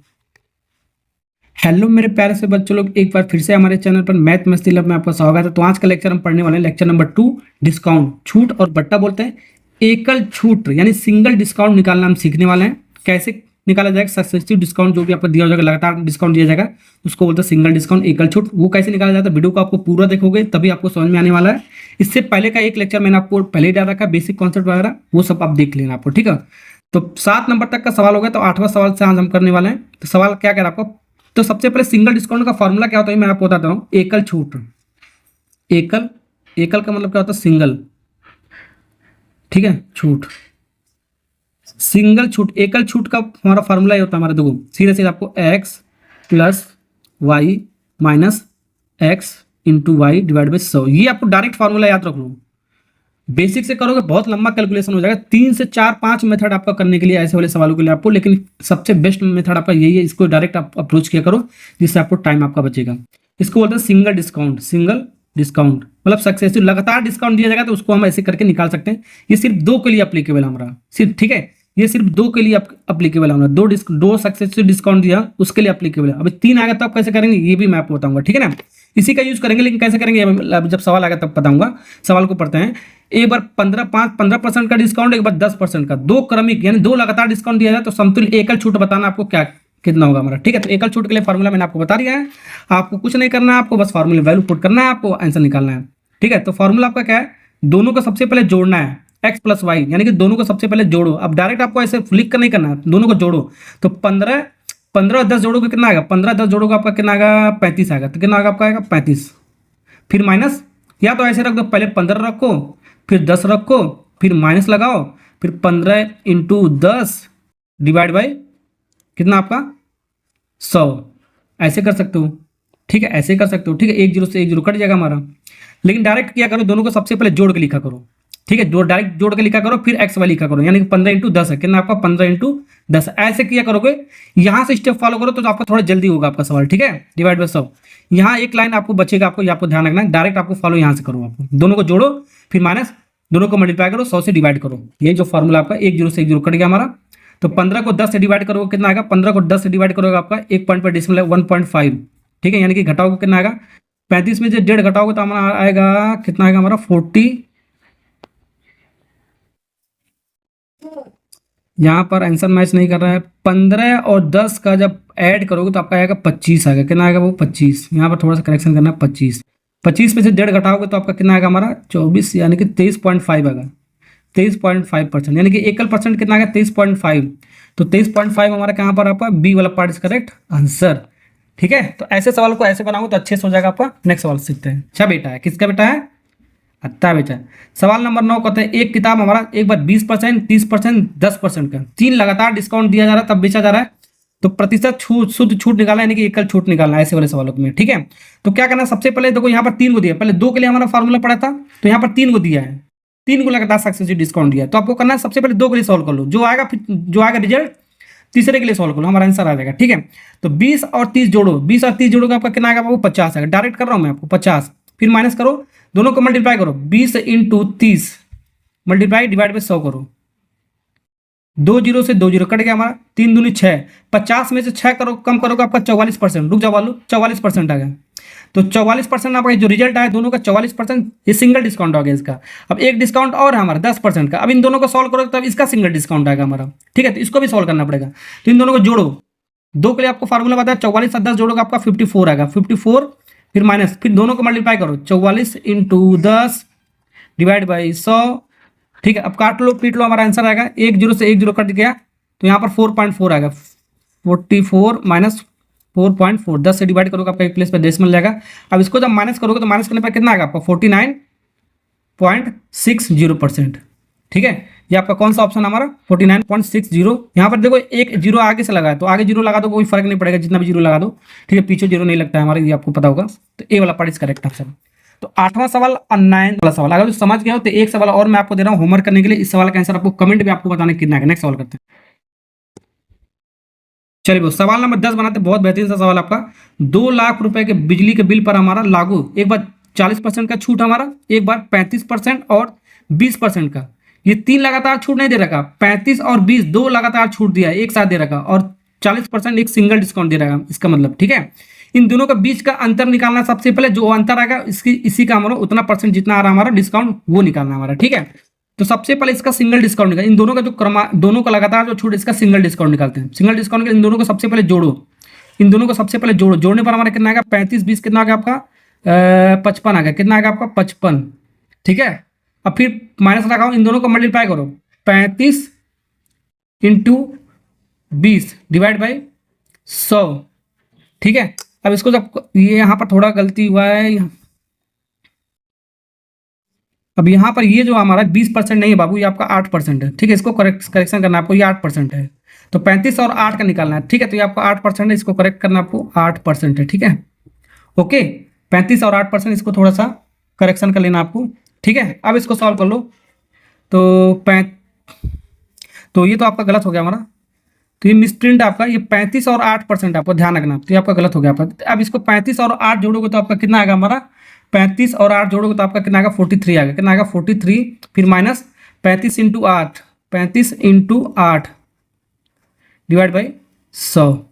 हेलो मेरे प्यारे से बच्चों लोग, एक बार फिर से हमारे चैनल पर मैथ मस्ती लैब में आपका स्वागत है। तो आज का लेक्चर हम पढ़ने वाले हैं लेक्चर नंबर 2, डिस्काउंट। छूट और बट्टा बोलते हैं। एकल छूट यानी सिंगल डिस्काउंट निकालना हम सीखने वाले हैं। कैसे निकाला जाएगा? सक्सेसिव डिस्काउंट जो भी आपको दिया जाएगा, लगातार डिस्काउंट दिया जाएगा, उसको बोलते हैं सिंगल डिस्काउंट, एकल छूट। वो कैसे निकाला जाता है, वीडियो को आपको पूरा देखोगे तभी आपको समझ में आने वाला है। इससे पहले का एक लेक्चर मैंने आपको पहले ही डाल रखा है, बेसिक कॉन्सेप्ट वगैरह, वो सब आप देख लेना आपको, ठीक है। तो 7 नंबर तक का सवाल हो गया, तो 8वां सवाल से आज हम करने वाले हैं। तो सवाल क्या कह रहा है आपको? तो सबसे पहले सिंगल डिस्काउंट का फॉर्मूला क्या होता है मैं आपको बताता हूँ। एकल छूट, एकल एकल का मतलब क्या होता है? सिंगल, ठीक है, छूट, सिंगल छूट। एकल छूट का हमारा फॉर्मूला ये होता है हमारा, देखो सीधे सीधे आपको x plus Y minus X into Y divide by 100। ये आपको डायरेक्ट फॉर्मूला याद रख लो। बेसिक से करोगे बहुत लंबा कैलकुलेशन हो जाएगा, 3 से 4-5 मेथड आपका करने के लिए, ऐसे वाले सवालों के लिए आपको, लेकिन सबसे बेस्ट मेथड आपका यही है। इसको डायरेक्ट आप अप्रोच किया करो, जिससे आपको टाइम आपका बचेगा। इसको बोलते हैं सिंगल डिस्काउंट। सिंगल डिस्काउंट मतलब सक्सेसिव, लगातार डिस्काउंट दिया जाएगा तो उसको हम ऐसे करके निकाल सकते हैं। ये सिर्फ 2 के लिए अप्लीकेबल हमारा, सिर्फ, ठीक है, ये सिर्फ 2 के लिए अप्लीकेबल है हमारा। 2 सक्सेसिव डिस्काउंट दिया उसके लिए अप्लीकेबल है। अभी 3 आएगा तो आप कैसे करेंगे ये भी मैं आपको बताऊंगा, ठीक है ना। इसी का यूज करेंगे, लेकिन कैसे करेंगे जब सवाल आएगा तब बताऊंगा। सवाल को पढ़ते हैं। एक बार 15% का डिस्काउंट, एक बार 10% का, 2 क्रमिक यानी 2 लगातार डिस्काउंट दिया जाए तो समतुल्य एकल छूट बताना आपको क्या कितना होगा हमारा, ठीक है। तो एकल छूट के लिए फार्मूला मैंने आपको बता दिया है, आपको कुछ नहीं करना है, आपको बस फार्मूले वैल्यू पुट करना है, आपको आंसर निकालना है, ठीक है। तो फार्मूला आपका क्या है? दोनों को सबसे पहले जोड़ना है, x प्लस वाई, यानी कि दोनों को सबसे पहले जोड़ो। अब डायरेक्ट आपको ऐसे लिख कर नहीं करना है, दोनों को जोड़ो। तो 15 और 10 जोड़ोगे कितना आएगा? 15 10 जोड़ोगे आपका कितना आएगा? 35 आएगा। तो कितना आएगा आपका? आएगा 35। फिर माइनस, या तो ऐसे रख दो, पहले 15 रखो, फिर 10 रखो, फिर माइनस लगाओ, फिर 15 इंटू 10 डिवाइड बाई कितना आपका 100। ऐसे कर सकते हो, ठीक है, ऐसे कर सकते हो, ठीक है। 1 0 से 1 0 कट जाएगा हमारा। लेकिन डायरेक्ट क्या करो, दोनों को सबसे पहले जोड़ के लिखा करो, ठीक है। डायरेक्ट जोड़ के लिखा करो, फिर एक्स वाई लिखा करो, यानी कि 15 इंटू 10 है, कितना आपका? 15 इंटू 10। ऐसे किया करोगे, यहाँ से स्टेप फॉलो करो तो आपका थोड़ा जल्दी होगा आपका सवाल, ठीक है। डिवाइड बाई 100, यहाँ एक लाइन आपको बचेगा, आपको ध्यान रखना है। डायरेक्ट आपको फॉलो यहाँ से करो, आपको दोनों को जोड़ो, फिर माइनस, दोनों को मल्टीप्लाई करो, 100 से डिवाइड करो। ये जो फॉर्मूला आपका 1 0 से 1 0 कट गया हमारा। तो 15 को 10 से डिवाइड करोगे कितना आएगा? 15 को 10 से डिवाइड करोगे आपका 1 पॉइंट पर डिसमिल 1.5, ठीक है, यानी कि घटाओगे कितना आएगा? 35 में से 1.5 घटाओगे तो हमारा आएगा कितना आएगा हमारा? 40। यहाँ पर आंसर मैच नहीं कर रहा है। 15 और 10 का जब ऐड करोगे तो आपका आएगा 25 आएगा। कितना आएगा? वो 25। यहाँ पर थोड़ा सा करेक्शन करना है, 25। 25 में से 1.5 घटाओगे तो आपका कितना आएगा हमारा? 24, यानी कि 23.5 आएगा। 23.5%, यानी कि एकल परसेंट कितना आएगा? 23.5। तो 23.5 हमारा कहाँ पर आपका बी वाला पार्ट इज करेक्ट आंसर, ठीक है। तो ऐसे सवाल को ऐसे बनाओगे तो अच्छे से हो जाएगा आपका। नेक्स्ट सवाल सीखते हैं। अच्छा बेटा है, किसका बेटा है? अच्छा बेटा। सवाल नंबर 9 कहते हैं एक किताब हमारा एक बार 20%, 30%, 10% का 3 लगातार डिस्काउंट दिया जा रहा है तब बेचा जा रहा है, तो प्रतिशत छूट, शुद्ध छूट निकालना, यानी कि एकल छूट निकालना, ऐसे वाले सवालों में, ठीक है। तो क्या करना है, सबसे पहले देखो यहाँ पर 3 को दिया, पहले 2 के लिए हमारा फार्मूला पड़ा था, तो यहाँ पर 3 को दिया है, 3 को लगातार सक्सेसिव डिस्काउंट दिया। तो आपको करना है सबसे पहले 2 के लिए सॉल्व कर लो, जो आएगा, फिर जो आएगा रिजल्ट तीसरे के लिए सॉल्व करो, हमारा आंसर आ जाएगा, ठीक है। तो 20 और 30 जोड़ो, 20 और 30 जोड़ोगे आपका कितना आएगा? वो 50 आएगा। डायरेक्ट कर रहा हूँ मैं आपको 50, फिर माइनस करो, दोनों को मल्टीप्लाई करो, 20 इंटू 30 मल्टीप्लाई डिवाइड बाई 100 करो। 2 0 से 2 0 कट गया हमारा, 3 दूनी 6, 50 में से 6 करो कम करोगे आपका 44%। रुक जाओ वालू, 44% आ गया। तो 44% आपका जो रिजल्ट आया दोनों का 44%, ये सिंगल डिस्काउंट हो गया इसका। अब एक डिस्काउंट और है हमारा 10% का, अब इन दोनों को सॉल्व करोगे तब इसका सिंगल डिस्काउंट आएगा हमारा, ठीक है। तो इसको भी सॉल्व करना पड़ेगा। तो इन दोनों को जोड़ो, 2 के लिए आपको फार्मूला बताया, 44 और 10 जोड़ोगे आपका 54 आएगा। 54 फिर माइनस, फिर दोनों को मल्टीप्लाई करो, 44 इंटू 10 डिवाइड बाई 100। ठीक है, अब काट लो पीट लो, हमारा आंसर आएगा, एक जीरो से एक जीरो कट गया तो यहाँ पर 4.4 आएगा, 44 माइनस 4.4, 10 से डिवाइड करोगे आपका एक प्लेस पे डेसिमल जाएगा। अब इसको जब माइनस करोगे तो माइनस करने पर कितना आएगा आपका 49.60%। ठीक है, ये आपका कौन सा ऑप्शन हमारा 49.60। यहाँ पर देखो एक जीरो आगे से लगा है तो आगे जीरो लगा दो, कोई फर्क नहीं पड़ेगा, जितना भी जीरो लगा दो। ठीक है, पीछे जीरो नहीं लगता है हमारे, ये आपको पता होगा। तो ए वाला पार्ट इज करेक्ट आंसर। तो 8वां सवाल और 9 वाला सवाल अगर समझ गए हो तो एक सवाल और मैं आपको दे रहा हूँ होमवर्क करने के लिए। इस सवाल का आंसर आपको कमेंट में आपको बताना कितना है। नेक्स्ट सवाल करते हैं। चलिए सवाल नंबर 10 बनाते, बहुत बेहतरीन सा सवाल आपका। 2 लाख रुपए के बिजली के बिल पर हमारा लागू एक बार 40% का छूट, हमारा एक बार 35% और 20% का, ये 3 लगातार छूट नहीं दे रखा, 35 और 20 2 लगातार छूट दिया एक साथ दे रखा, और 40% एक सिंगल डिस्काउंट दे रखा, इसका मतलब। ठीक है, इन दोनों के बीच का अंतर निकालना, सबसे पहले जो अंतर आएगा इसी का हमारा उतना परसेंट जितना आ रहा हमारा डिस्काउंट वो निकालना हमारा। ठीक है, तो सबसे पहले इसका सिंगल डिस्काउंट निकाल, इन दोनों का जो दोनों का लगातार जो छूट, इसका सिंगल डिस्काउंट निकालते हैं। सिंगल डिस्काउंट इन दोनों को सबसे पहले जोड़ो, इन दोनों को सबसे पहले जोड़ो, जोड़ने पर हमारा कितना आएगा 35 20 कितना आ गया आपका 55 आ गया, कितना आएगा आपका 55। ठीक है, अब फिर माइनस लगाओ, इन दोनों को मल्टीप्लाई करो, 35 इंटू 20 डिवाइड बाई 100। ठीक है, अब इसको जब ये यहाँ पर थोड़ा गलती हुआ है, अब यहाँ पर ये जो हमारा 20% नहीं है बाबू, ये आपका 8% है। ठीक है, इसको करेक्शन करना आपको, ये 8% है, तो 35 और 8 का निकालना है। ठीक है, तो ये आपका 8% है, इसको करेक्ट करना आपको 8% है। ठीक है, ओके, 35 और 8%, इसको थोड़ा सा करेक्शन कर लेना आपको। ठीक है, अब इसको सॉल्व कर लो, तो ये तो आपका गलत हो गया हमारा, तो ये मिसप्रिंट आपका, ये 35 और 8% आपको ध्यान रखना, तो ये आपका गलत हो गया आपका। अब इसको 35 और 8 जोड़ोगे तो आपका कितना आएगा हमारा, 35 और 8 जोड़ोगे तो आपका कितना आएगा 43 आएगा, कितना आएगा 43, फिर minus 35 into 8, 35 into 8 divide by 100।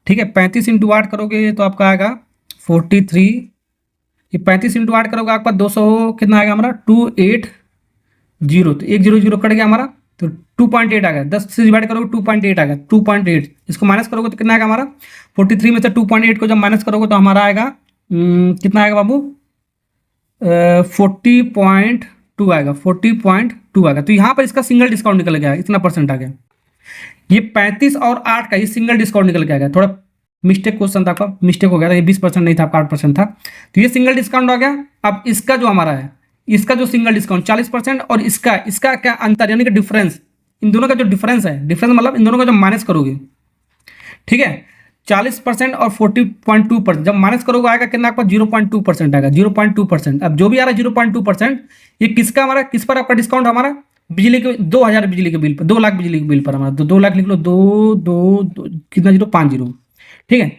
ठीक है, 35 इंटू 8 करोगे तो आपका आएगा 43, ये 35 इंटू 8 करोगे आपका 200 कितना आएगा हमारा 280, तो एक जीरो जीरो कट गया हमारा, तो 2.8 आ गया, 10 से डिवाइड करोगे 2.8 आ गया, 2.8, इसको माइनस करोगे तो कितना आएगा हमारा 43 में से 2.8 को जब माइनस करोगे तो हमारा आएगा कितना आएगा बाबू 40.2 आएगा, 40.2 आएगा। तो यहाँ पर इसका सिंगल डिस्काउंट निकल गया, इतना परसेंट आ गया। ये 35 और 8 का ये सिंगल डिस्काउंट निकल के आ गया, थोड़ा मिस्टेक क्वेश्चन था आपका, मिस्टेक हो गया था, ये 20% नहीं था आपका 8% था, तो ये सिंगल डिस्काउंट आ गया। अब इसका जो हमारा है, इसका जो सिंगल डिस्काउंट 40% और इसका क्या अंतर, यानी कि डिफरेंस, इन दोनों का जो डिफरेंस है, डिफरेंस मतलब इन दोनों का जब माइनस करोगे, ठीक है, 40% और 40.2% जब माइनस करोगे आएगा कितना आपका 0.2% आएगा, 0.2%। अब जो भी आ रहा है 0.2%, ये किसका हमारा, किस पर आपका डिस्काउंट हमारा, बिजली के 2000 बिजली के बिल पर, 2 लाख बिजली के बिल पर हमारा, तो 2 लाख लिख लो, 2 कितना 050। ठीक है,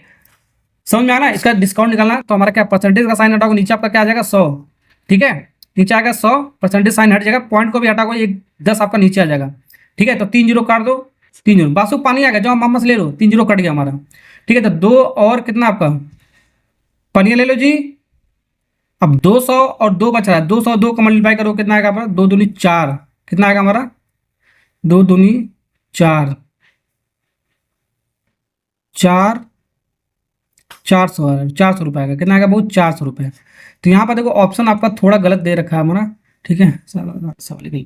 समझ में आना, इसका डिस्काउंट निकालना, तो हमारा क्या परसेंटेज का साइन हटाओगे, नीचे आपका क्या आ जाएगा 100। ठीक है, नीचे आ गया 100, परसेंटेज साइन हट जाएगा, पॉइंट को भी हटाओगे, एक 10 आपका नीचे आ जाएगा। ठीक है, तो 3 जीरो काट दो, 3 जीरो बासु पानी आ गया, जो मामा से ले लो, 3 जीरो कट गया हमारा। ठीक है, तो 2 और कितना आपका पानी ले लो जी। अब 200 और 2 बच रहा है, 200 2 का मल्टीप्लाई करो कितना आएगा हमारा 2 दूनी 4, कितना आएगा हमारा 2 दूनी 4, 400 रुपये आएगा, कितना आएगा बहुत 400 रुपये। तो यहाँ पर देखो ऑप्शन आपका थोड़ा गलत दे रखा है हमारा। ठीक है, सवाल नहीं,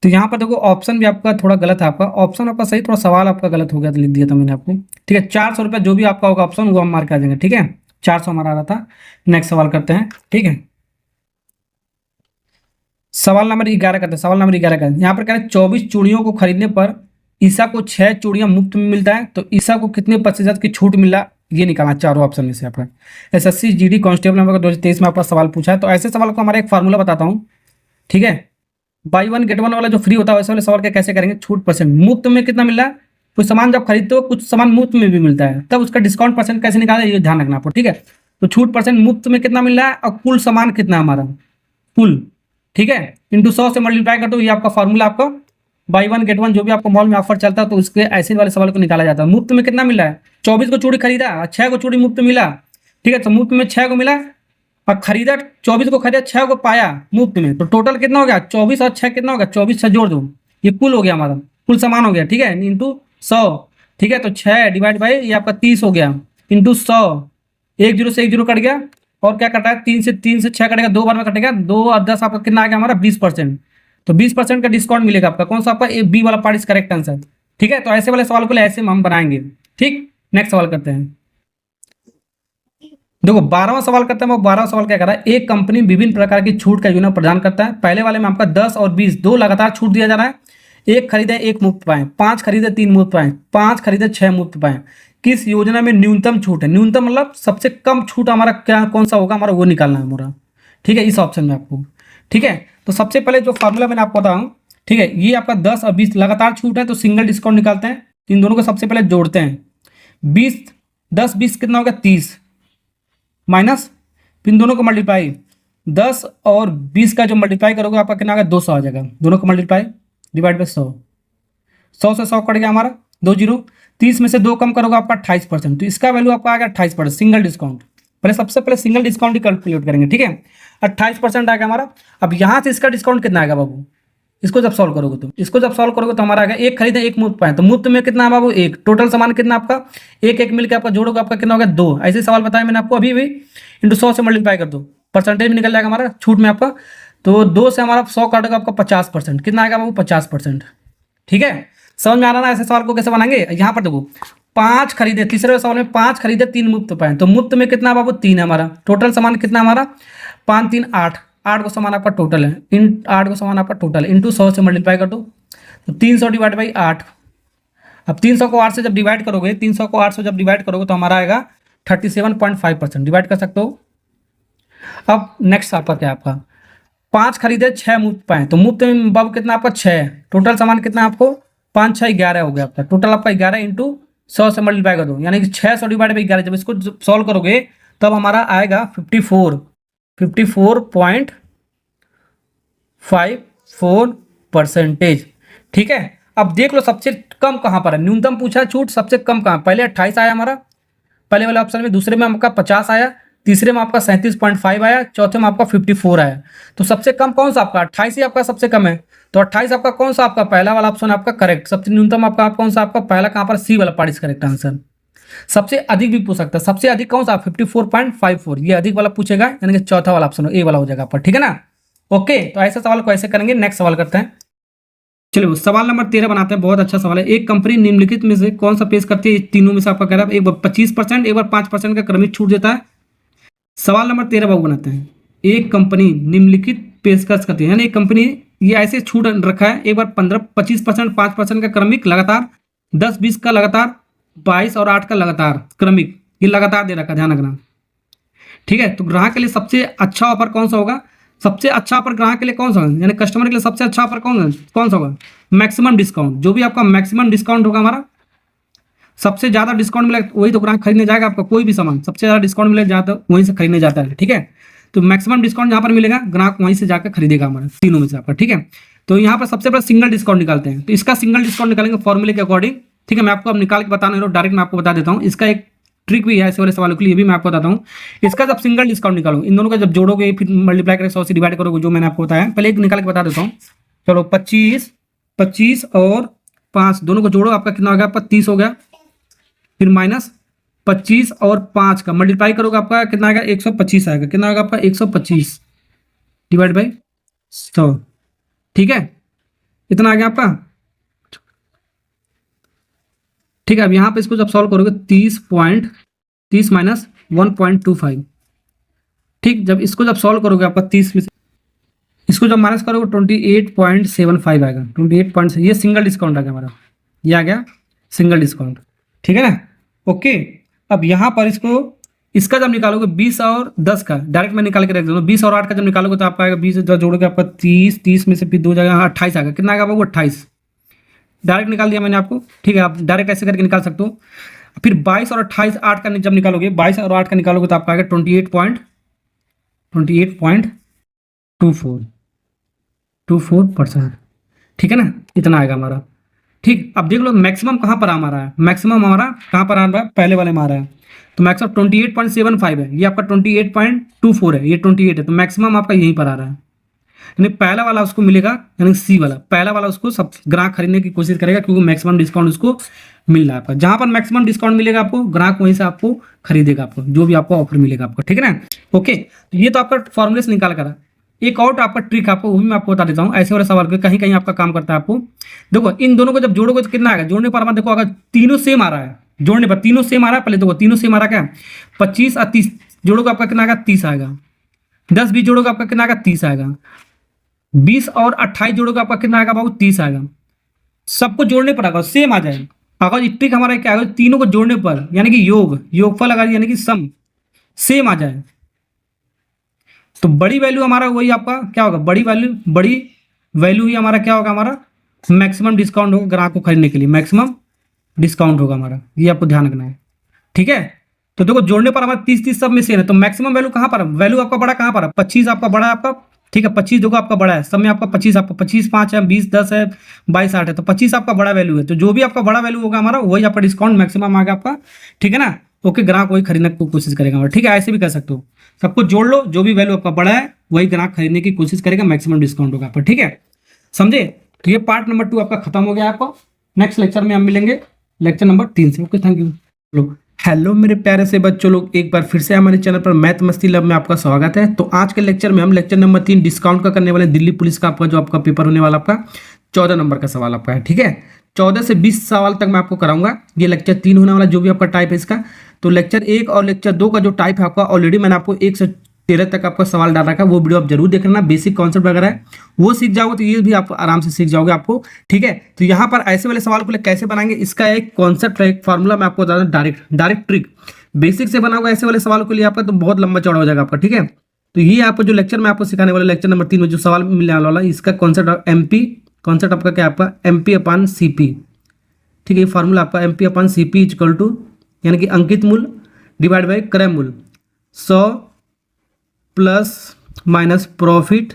तो यहाँ पर देखो ऑप्शन भी आपका थोड़ा गलत है, आपका ऑप्शन आपका सही, थोड़ा सवाल आपका गलत हो गया तो लिख दिया था मैंने आपको। ठीक है, 400 रुपये जो भी आपका होगा ऑप्शन वो हम मार्क कर देंगे। ठीक है, 400 हमारा आ रहा था। नेक्स्ट सवाल करते हैं। ठीक है, सवाल नंबर 11 करते हैं, सवाल नंबर 11 का यहाँ पर कह रहे हैं 24 चूड़ियों को खरीदने पर ईसा को 6 चूड़ियां मुफ्त में मिलता है, तो ईसा को कितने प्रतिशत की छूट मिला, ये निकालना चारों ऑप्शन में से आपका। SSC GD कांस्टेबल नंबर 2023 में आपका सवाल पूछा है, तो ऐसे सवाल को हमारा एक फार्मूला बताता हूँ। ठीक है, बाई 1 गेट 1 वाला जो फ्री होता है वैसे वाले सवाल के कैसे करेंगे, छूट परसेंट, मुफ्त में कितना मिल रहा है, कुछ सामान जब खरीदते हो कुछ सामान मुफ्त में भी मिलता है, तब उसका डिस्काउंट परसेंट कैसे निकाला ये ध्यान रखना आपको। ठीक है, तो छूट परसेंट मुफ्त में कितना मिल रहा है और कुल सामान कितना हमारा कुल, ठीक है, इंटू 100 से मल्टीप्लाई कर दो, ये आपका फॉर्मूला आपका बाई 1 गेट 1 जो भी आपको मॉल में ऑफर चलता है तो उसके ऐसे वाले सवाल को निकाला जाता है। मुफ्त में कितना मिला है, 24 को चूड़ी खरीदा, 6 को चूड़ी मुफ्त मिला। ठीक है, तो मुफ्त में 6 को मिला और खरीदा 24 को खरीदा, 6 को पाया मुफ्त में, तो टोटल कितना हो गया 24 और 6 कितना हो गया 24 से जोड़ दो, ये कुल हो गया हमारा, कुल सामान हो गया। ठीक है, इंटू 100। ठीक है, तो 6 डिवाइड बाई ये आपका 30 हो गया, इंटू 100 एक जीरो से एक जीरो कट गया, और क्या कटा है, तीन से छह कटेगा, 2 बार में कटेगा, 2 और 10 आपका कितना आ गया हमारा 20%। तो 20% का डिस्काउंट मिलेगा आपका, कौन सा आपका ए बी वाला पार्ट इज करेक्ट आंसर। ठीक है, तो ऐसे वाले सवाल को ऐसे हम बनाएंगे। ठीक, नेक्स्ट सवाल करते हैं। देखो 12वां सवाल करते हैं। वो 12वां सवाल क्या कर रहा है, एक कंपनी विभिन्न प्रकार की छूट का योजना प्रदान करता है। पहले वाले में आपका 10 और 20 दो लगातार छूट दिया जा रहा है। एक खरीदे एक मुफ्त पाए, 5 खरीदे 3 मुफ्त पाए, 5 खरीदे 6 मुफ्त पाए। किस योजना में न्यूनतम छूट है, न्यूनतम मतलब सबसे कम छूट हमारा क्या कौन सा होगा, हमारा वो निकालना है हमारा। ठीक है, इस ऑप्शन में आपको। ठीक है, तो सबसे पहले जो फॉर्मूला मैंने आपको बताऊँ, ठीक है, ये आपका 10 और 20 लगातार छूट है, तो सिंगल डिस्काउंट निकालते हैं। इन दोनों को सबसे पहले जोड़ते हैं। 20 10 20 कितना होगा 30, माइनस इन दोनों को मल्टीप्लाई, 10 और 20 का जो मल्टीप्लाई करोगे आपका कितना आ गया 200 आ जाएगा। दोनों को मल्टीप्लाई डिवाइड बाई 100, 100 से 100 कट गया हमारा, 2 जीरो। 30 में से 2 कम करोगे आपका 28%, तो इसका वैल्यू आपका आ गया 28%, सिंगल डिस्काउंट। पहले सबसे पहले सिंगल डिस्काउंट ही कैलकुलेट करेंगे। ठीक है, 28% आ गया हमारा। अब यहाँ से इसका डिस्काउंट कितना आएगा बाबू, इसको जब सॉल्व करोगे तो हमारा आएगा एक खरीदे एक मुफ्त पाए, तो मुफ्त में कितना है बाबू एक, टोटल सामान कितना आपका एक एक मिलकर आपका जोड़ोगे आपका कितना होगा 2। ऐसे सवाल बताया मैंने आपको अभी भी, इंटू 100 से मल्टीप्लाई कर दो, परसेंटेज में निकल जाएगा हमारा छूट में आपका। तो 2 से हमारा 100 काटेगा आपका 50%, कितना आएगा बाबू 50%। ठीक है, समझ में आ रहा ना ऐसे सवाल को कैसे बनाएंगे। यहाँ पर देखो 5 खरीदे, तीसरे सवाल में 5 खरीदे 3 मुफ्त पाए, तो मुफ्त में कितना बाबू 3 है हमारा, टोटल सामान कितना हमारा 5 3 8, 8 को सामान आपका टोटल है, इन 8 को सामान आपका टोटल है, इंटू 100 से मल्टीप्लाई कर दो, तो 300 डिवाइड बाई 8। अब 300 को 8 से जब डिवाइड करोगे, 300 को 8 से जब डिवाइड करोगे तो हमारा आएगा 37.5%, डिवाइड कर सकते हो। अब नेक्स्ट आपका क्या आपका 5 खरीदे 6 मुफ्त पाए, तो मुफ्त में बाबू कितना आपका 6, टोटल सामान कितना आपको 5 6 11 हो गया आपका, टोटल आपका 11 इंटू 100 से मल्टीप्लाई कर दो, यानी कि 600 डिवाइड बाई 11। जब इसको सॉल्व करोगे तब हमारा आएगा 54.54%। ठीक है, अब देख लो सबसे कम कहाँ पर है, न्यूनतम पूछा छूट, सबसे कम कहाँ, पहले 28 आया हमारा पहले वाले ऑप्शन में, दूसरे में आपका 50 आया, तीसरे में आपका 37.5 आया, चौथे में आपका 54 आया। तो सबसे कम कौन सा आपका 28 ही आपका सबसे कम है, तो 28 आपका कौन सा आपका पहला वाला ऑप्शन आपका करेक्ट। सबसे न्यूनतम आपका कौन सा आपका पहला कहाँ पर, सी वाला पार्ट इज करेक्ट आंसर। सबसे अधिक भी पूछ सकता है, सबसे अधिक कौन सा 54.54, ये अधिक वाला पूछेगा, यानी कि चौथा वाला ऑप्शन ए वाला हो जाएगा आपका। ठीक है ना, ओके, तो ऐसे सवाल को ऐसे करेंगे। नेक्स्ट सवाल करते हैं, चलिए सवाल नंबर 13 बनाते हैं। बहुत अच्छा सवाल है। एक कंपनी निम्नलिखित में से कौन सा पेश करती है, तीनों में से आपका कह रहा है, एक बार 25%, एक बार 5% का क्रमिक छूट देता है। सवाल नंबर 13 बाबू बनाते हैं। एक कंपनी निम्नलिखित पेशकश करती है, यानी एक कंपनी ये ऐसे छूट रखा है, एक बार 15 25%, 5% का क्रमिक लगातार, 10 20 का लगातार, 22 और 8 का लगातार क्रमिक, ये लगातार दे रखा है, ध्यान रखना। ठीक है, तो ग्राहक के लिए सबसे अच्छा ऑफर कौन सा होगा, सबसे अच्छा ऑफर ग्राहक के लिए कौन सा होगा, यानी कस्टमर के लिए सबसे अच्छा ऑफर कौन सा होगा, मैक्सिमम डिस्काउंट। जो भी आपका मैक्सिमम डिस्काउंट होगा हमारा, सबसे ज्यादा डिस्काउंट मिलेगा वही तो ग्राहक खरीदने जाएगा आपका, कोई भी सामान सबसे ज्यादा डिस्काउंट मिलेगा जाता वहीं से खरीदने जाता है। ठीक है, तो मैक्सिमम डिस्काउंट जहाँ पर मिलेगा ग्राहक वहीं से जाकर खरीदेगा हमारा, तीनों में से आपका। ठीक है, तो यहाँ पर सबसे पहले सिंगल डिस्काउंट निकालते हैं, तो इसका सिंगल डिस्काउंट निकालेंगे फॉर्मूले के अकॉर्डिंग। ठीक है, मैं आपको अब निकाल के बताना है, डायरेक्ट मैं आपको बता देता हूँ। इसका एक ट्रिक भी है ऐसे वाले सवालों के लिए, भी मैं आपको बताता हूँ। इसका जब सिंगल डिस्काउंट निकालो, इन दोनों का जब जोड़ोगे फिर मल्टीप्लाई करके 100 से डिवाइड करोगे, जो मैंने आपको बताया, पहले एक निकाल के बता देता हूँ। चलो 25 और 5 दोनों को जोड़ो, आपका कितना हो गया, आपका 30 हो गया। फिर माइनस 25 और 5 का मल्टीप्लाई करोगे, आपका कितना आएगा 125 आएगा। कितना आएगा आपका 125 डिवाइड बाई 100। ठीक है, इतना आ गया आपका। ठीक है, अब यहाँ पे इसको जब सॉल्व करोगे 30 माइनस 1.25। ठीक, जब इसको जब सॉल्व करोगे आपका 30 में से इसको जब माइनस करोगे 28.75 आएगा। 28 ये सिंगल डिस्काउंट आ गया हमारा, ये आ गया सिंगल डिस्काउंट। ठीक है ना, ओके। अब यहाँ पर इसका जब निकालोगे 20 और 10 का डायरेक्ट मैं निकाल के रख दूँगा। 20 और 8 का जब निकालोगे तो आपका आएगा 20 जोड़ोगे आपका 30 में से फिर 2 जाएगा 28 आएगा। कितना आएगा वो 28 डायरेक्ट निकाल दिया मैंने आपको। ठीक है, आप डायरेक्ट ऐसे करके निकाल सकते हो। फिर 22 और 28 8 का जब निकालोगे, 22 और 8 का निकालोगे तो आपका आएगा 28.24%। ठीक है ना, इतना आएगा हमारा। ठीक, अब देख लो मैक्सिमम कहाँ पर आ रहा है, मैक्सिमम हमारा कहाँ पर आ रहा है, पहले वाले में आ रहा है। तो मैक्सिमम 28.75 है, ये आपका 28.24 है, ये 28 है, तो मैक्सिमम आपका यहीं पर आ रहा है। यानी पहला वाला उसको मिलेगा, यानी सी वाला, पहला वाला उसको सब ग्राहक खरीदने की कोशिश करेगा क्योंकि मैक्सिमम डिस्काउंट उसको मिल रहा है आपका। जहां पर मैक्सिमम डिस्काउंट मिलेगा आपको, ग्राहक वहीं से आपको खरीदेगा, आपको जो भी आपको ऑफर मिलेगा आपको, ठीक है ना। ओके, तो ये तो आपका फॉर्मूले से निकाल कर। एक और आपका ट्रिक आपको वो भी मैं आपको बता देता हूँ, ऐसे वाले सवाल के कहीं कहीं आपका काम करता है आपको। देखो इन दोनों को जब जोड़ोगे तो कितना आएगा, जोड़ने पर देखो अगर तीनों सेम आ रहा है, जोड़ने पर तीनों सेम आ रहा है, पहले देखो तीनों सेम आ रहा क्या, 25 और 30 जोड़ोगे आपका कितना आएगा, 30 आएगा। 10 20 जोड़ोगे आपका कितना आएगा, 30 आएगा। 20 और 28 जोड़ोगे आपका कितना आएगा बाबू, 30 आएगा। सबको जोड़ने पर अगर सेम आ जाए, अगर ट्रिक हमारा क्या है, तीनों को जोड़ने पर यानी कि योगफल अगर यानी कि सम सेम आ जाए तो बड़ी वैल्यू हमारा वही आपका क्या होगा, बड़ी वैल्यू ही हमारा क्या होगा, हमारा मैक्सिमम डिस्काउंट होगा ग्राहक को खरीदने के लिए, मैक्सिमम डिस्काउंट होगा हमारा, ये आपको ध्यान रखना है, ठीक है। तो देखो जोड़ने पर हमारा 30 सब में सेम है, तो मैक्सिमम वैल्यू कहाँ पर है, वैल्यू आपका बड़ा कहाँ पर है, 25 आपका बड़ा है आपका, ठीक है। 25 देखो आपका बड़ा है, सब में आपका 25, आपका 25 5 है, 20 10 है, 22 8 है, तो 25 आपका बड़ा वैल्यू है। तो जो भी आपका बड़ा वैल्यू होगा हमारा वही आपका डिस्काउंट मैक्सिमम आ गया आपका, ठीक है ना। ओके, ग्राहक वही खरीदने की कोशिश करेगा हमारा, ठीक है। ऐसे भी कर सकते हो, सबको जोड़ लो, जो भी वैल्यू आपका बड़ा है वही ग्राहक खरीदने की कोशिश करेगा, मैक्सिमम डिस्काउंट होगा आपका, ठीक है, समझे। तो ये पार्ट नंबर 2 आपका खत्म हो गया आपको। नेक्स्ट लेक्चर में हम मिलेंगे लेक्चर नंबर 3 से। Okay, thank you. हेलो मेरे प्यारे से बच्चों लोग, एक बार फिर से हमारे चैनल पर मैथ मस्ती लैब में आपका स्वागत है। तो आज के लेक्चर में हम लेक्चर नंबर 3 डिस्काउंट का करने वाले, दिल्ली पुलिस का आपका जो आपका पेपर होने वाला आपका 14 नंबर का सवाल आपका है, ठीक है। 14 से 20 सवाल तक मैं आपको कराऊंगा। ये लेक्चर 3 होने वाला जो भी आपका टाइप है इसका। तो लेक्चर 1 और लेक्चर 2 का जो टाइप है आपका, ऑलरेडी मैंने आपको 1 से 13 तक आपका सवाल डाल रखा है, वो वीडियो आप जरूर देख लेना। बेसिक कॉन्सेप्ट वगैरह है वो सीख जाओगे तो ये भी आप आराम से सीख जाओगे आपको, ठीक है। तो यहाँ पर ऐसे वाले सवाल को कैसे बनाएंगे, इसका एक कॉन्सेप्ट है, एक फॉर्मूला मैं आपको बता दूं, डायरेक्ट ट्रिक बेसिक से बना होगा ऐसे वाले सवालों के लिए आपका, तो बहुत लंबा चौड़ा हो जाएगा आपका, ठीक है। तो ये आपको जो लेक्चर मैं आपको सिखाने वाला, लेक्चर नंबर 3 में जो सवाल मिलने वाला है, इसका कॉन्सेप्ट एमपी, कॉन्सेप्ट आपका क्या आपका एमपी अपॉन सीपी, ठीक है। ये फार्मूला आपका MP upon CP equal to यानी कि अंकित मूल्य डिवाइड बाई क्रय मूल्य, 100 प्लस माइनस प्रॉफिट,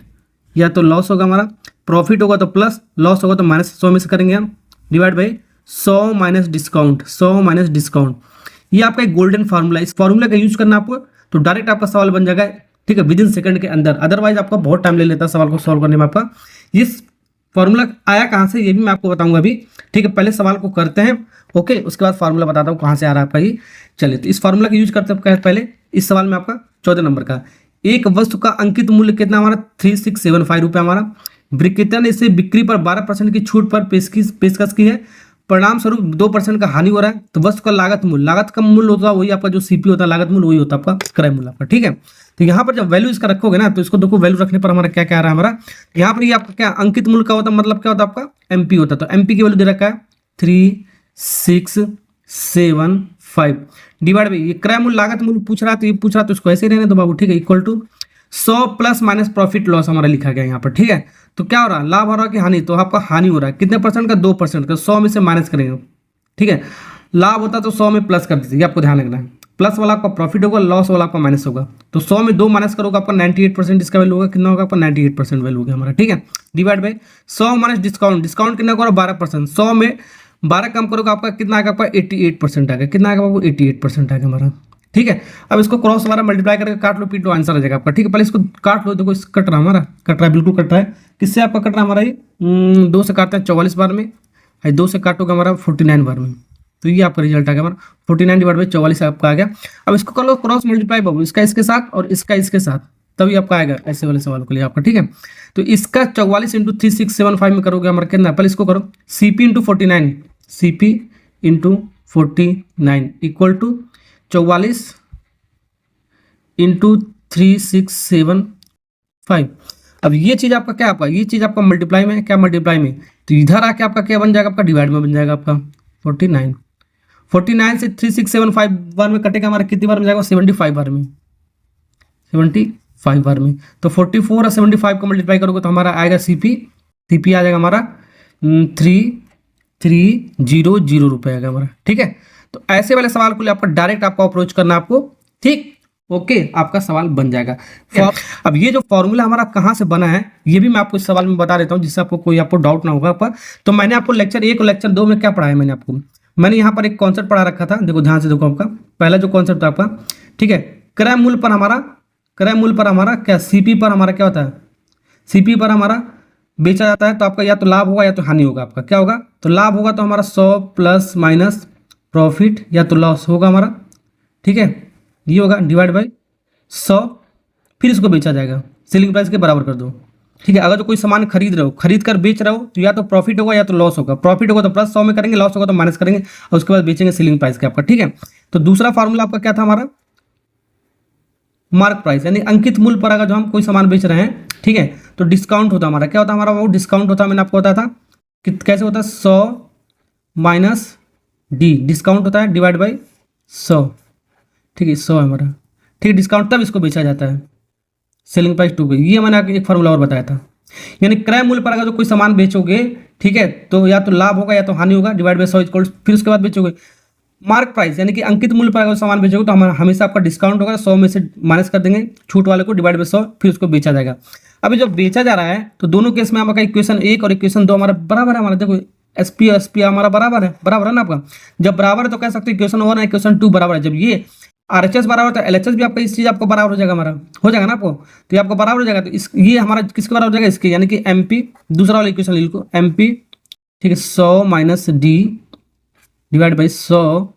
या तो लॉस होगा हमारा, प्रॉफिट होगा तो प्लस, लॉस होगा तो माइनस, 100 में से करेंगे हम, divide by 100 minus discount, 100 minus discount. ये आपका एक गोल्डन फार्मूला है, इस फार्मूला का यूज करना आपको, तो डायरेक्ट आपका सवाल बन जाएगा, ठीक है, विद इन सेकंड के अंदर। अदरवाइज आपका बहुत टाइम ले लेता है सवाल को सॉल्व करने में आपका। इस फार्मूला आया कहाँ से ये भी मैं आपको बताऊंगा अभी, ठीक है। पहले सवाल को करते हैं, ओके, उसके बाद फार्मूला बताता हूँ कहाँ से आ रहा है आपका ये। चलिए, तो इस फार्मूला का यूज करते हैं पहले। इस सवाल में आपका 14 नंबर का, एक वस्तु का अंकित मूल्य कितना हमारा 3675 रुपये हमारा, विक्रेता ने इसे बिक्री पर 12% की छूट पर पेशकश की है, परिणाम स्वरूप 2% का हानि हो रहा है। तो वस्तु का लागत मूल्य, लागत का मूल्य होता है वही आपका जो सीपी होता है, लागत मूल्य वही होता है आपका क्रय मूल्य आपका, ठीक है। तो यहाँ पर जब वैल्यू इसका रखोगे ना, तो इसको देखो वैल्यू रखने पर हमारा क्या क्या आ रहा है हमारा, यहाँ पर ये आपका क्या अंकित मूल्य का होता है, मतलब क्या होता है आपका एमपी होता है। तो एमपी की वैल्यू दे रखा है 3675 डिवाइड बाई ये क्रय मूल्य, लागत मूल्य पूछ रहा है, तो ये पूछ रहा तो इसको ऐसे ही रहने दो बाबू, ठीक है, equal to 100 plus minus profit loss हमारा लिखा गया यहाँ पर, ठीक है। तो क्या हो रहा है, लाभ हो रहा है कि हानि, तो आपका हानि हो रहा है, कितने परसेंट का, 2% का, 100 में से माइनस करेंगे, ठीक है। लाभ होता तो 100 में प्लस कर दीजिए, ये आपको ध्यान रखना है। प्लस वाला आपका प्रॉफिट होगा, लॉस वाला आपका माइनस होगा। तो 100 में 2 माइनस करोगे आपका 98% इसका वैल्यू होगा, कितना होगा आपका 98% वैल्यू होगा हमारा, ठीक है। Divide by 100 minus discount, discount कितना होगा 12%, 100 में 12 कम करोगे आपका कितना आएगा आपका 88% आएगा, कितना आएगा बाबू 88% आएगा हमारा, ठीक है। अब इसको क्रॉस हमारा मल्टीप्लाई करके काट लो, पीट लो, आंसर आ जाएगा आपका, ठीक है। पहले इसको काट लो, देखो कट रहा हमारा, कट रहा है, बिल्कुल कट रहा है। किससे आपका कट रहा है हमारा ये 2 से काटते हैं 44 बार में, 2 से काटोगे हमारा 49 बार में, तो ये आपका रिजल्ट आ गया हमारा 49 डिवाइड बाई 44 आपका आ गया। अब इसको कर लो क्रॉस मल्टीप्लाई बाबू, इसका इसके साथ और इसका इसके साथ, तभी आपका आएगा ऐसे वाले सवाल के लिए आपका, ठीक है। तो इसका 44 इंटू 3675 में करोगे हमारा कितना, पहले इसको करो CP into 49, CP into 49 equal to 44 into 3675। अब ये चीज़ आपका क्या, आपका ये चीज़ आपका मल्टीप्लाई में, क्या मल्टीप्लाई में, तो इधर आके आपका क्या बन जाएगा, आपका डिवाइड में बन जाएगा आपका 49 से 3675 बार में कटेगा हमारा, कितनी बार में जाएगा 75 बार में, 75 बार में। तो 44 और 75 को मल्टीप्लाई करोगे तो हमारा आएगा सीपी आ जाएगा हमारा 3300 रुपये आएगा हमारा, ठीक है। तो ऐसे वाले सवाल को आपका डायरेक्ट आपको अप्रोच करना आपको, ठीक, ओके, आपका सवाल बन जाएगा। अब ये जो फॉर्मूला हमारा कहाँ से बना है ये भी मैं आपको इस सवाल में बता देता हूँ, जिससे आपको कोई आपको डाउट ना होगा आपका। तो मैंने आपको लेक्चर 1 और लेक्चर 2 में क्या पढ़ाया, मैंने यहाँ पर एक कॉन्सेप्ट पढ़ा रखा था, देखो ध्यान से देखो आपका पहला जो कॉन्सेप्ट था आपका, ठीक है, क्रय मूल्य पर हमारा क्या सीपी पर हमारा क्या होता है, सीपी पर हमारा बेचा जाता है तो आपका या तो लाभ होगा या तो हानि होगा। आपका क्या होगा, तो लाभ होगा तो हमारा 100 प्लस माइनस प्रॉफिट या तो लॉस होगा हमारा, ठीक है, ये होगा डिवाइड बाई 100, फिर इसको बेचा जाएगा, सेलिंग प्राइस के बराबर कर दो, ठीक है। अगर तो कोई सामान खरीद रहे हो, खरीद कर बेच रहे हो, तो या तो प्रॉफिट होगा या तो लॉस होगा। प्रॉफिट होगा तो प्लस 100 में करेंगे, लॉस होगा तो माइनस करेंगे और उसके बाद बेचेंगे सेलिंग प्राइस के आपका, ठीक है। तो दूसरा फार्मूला आपका क्या था हमारा, मार्क प्राइस, यानी अंकित मूल्य पर अगर जो हम कोई सामान बेच रहे हैं, ठीक है, तो डिस्काउंट होता हमारा, क्या होता है हमारा, वो डिस्काउंट होता है, मैंने आपको बताया था कि कैसे होता है, 100 माइनस डी, डिस्काउंट होता है डिवाइड बाई 100, ठीक है, 100 है हमारा, ठीक है, डिस्काउंट तब इसको बेचा जाता है, सेलिंग प्राइस 2 ये मैंने आपको एक फार्मूला और बताया था। यानी क्रय मूल्य पर अगर जो कोई सामान बेचोगे, ठीक है, तो या तो लाभ होगा या तो हानि होगा, डिवाइड बाई 100 इक्वल, फिर उसके बाद बेचोगे मार्क प्राइस, यानी कि अंकित मूल्य पर अगर सामान बेचोगे तो हमारा हमेशा आपका डिस्काउंट होगा, 100 में से माइनस कर देंगे छूट वाले को, डिवाइड बाई 100, फिर उसको बेचा जाएगा। अभी जब बेचा जा रहा है तो दोनों केस में आपका इक्वेशन 1 और इक्वेशन 2 हमारा बराबर है, हमारा देखो एसपी हमारा बराबर है ना आपका। जब बराबर है तो कह सकते हो इक्वेशन 1 और इक्वेशन 2 बराबर है। जब ये आरएचएस बराबर तो एलएचएस भी आपका इस चीज आपको बराबर हो जाएगा, हमारा हो जाएगा ना आपको, तो ये आपको बराबर हो जाएगा। तो इस ये हमारा किसके बराबर हो जाएगा, इसके, यानी कि एमपी, दूसरा वाला इक्वेशन लिख लो एमपी, ठीक है, 100 minus D divide by 100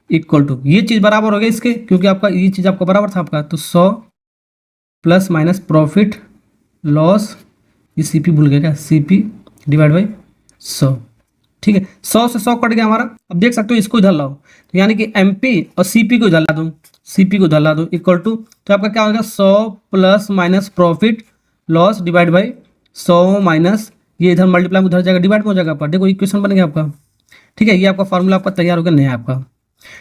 equal to, ये चीज बराबर हो गया इसके, क्योंकि आपका ये चीज आपका बराबर था आपका, तो 100 प्लस माइनस प्रॉफिट लॉस, ये सीपी भूल गया क्या, सीपी डिवाइड बाई 100, ठीक है, 100 से 100 कट गया हमारा। अब देख सकते हो इसको इधर लाओ, तो यानी कि एमपी और सीपी को इधर ला दो, सीपी को इधर ला दो इक्वल टू, तो आपका क्या होगा, 100 plus minus profit loss divide by 100 minus, ये इधर मल्टीप्लाई उधर जाएगा, डिवाइड में हो जाएगा आपका, देखो इक्वेशन बन गया आपका, ठीक है। ये आपका फार्मूला आपका तैयार हो गया नया आपका,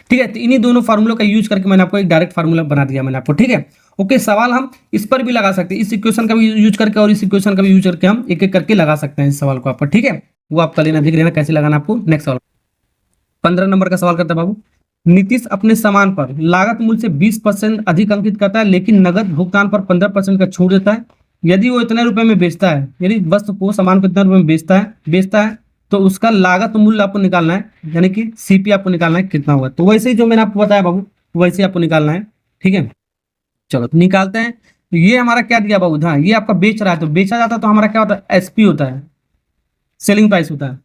ठीक है। तो इन्हीं दोनों फार्मूलों का यूज करके मैंने आपको एक डायरेक्ट फार्मूला बना दिया मैंने आपको, ठीक है। ओके, सवाल हम इस पर भी लगा सकते हैं, इस इक्वेशन का भी यूज करके और इस इक्वेशन का भी यूज करके हम एक एक करके लगा सकते हैं इस सवाल को आपको, ठीक है। वो आपका लेना देख लेना कैसे लगाना आपको। नेक्स्ट सवाल 15 नंबर का सवाल करता है बाबू, नीतीश अपने सामान पर लागत मूल्य से 20% अधिक अंकित करता है, लेकिन नगद भुगतान पर 15% का छूट देता है। यदि वो इतने रुपए में बेचता है, यदि वस्तु को सामान को इतने रुपए में बेचता है तो उसका लागत मूल्य आपको निकालना है, यानी कि सीपी आपको निकालना है कितना होगा। तो वैसे ही जो मैंने आपको बताया बाबू, वैसे आपको निकालना है, ठीक है। चलो तो निकालते हैं। तो ये हमारा क्या दिया बाबू, हाँ ये आपका बेच रहा है, तो बेचा जाता है तो हमारा क्या होता है, एसपी होता है, सेलिंग प्राइस होता है।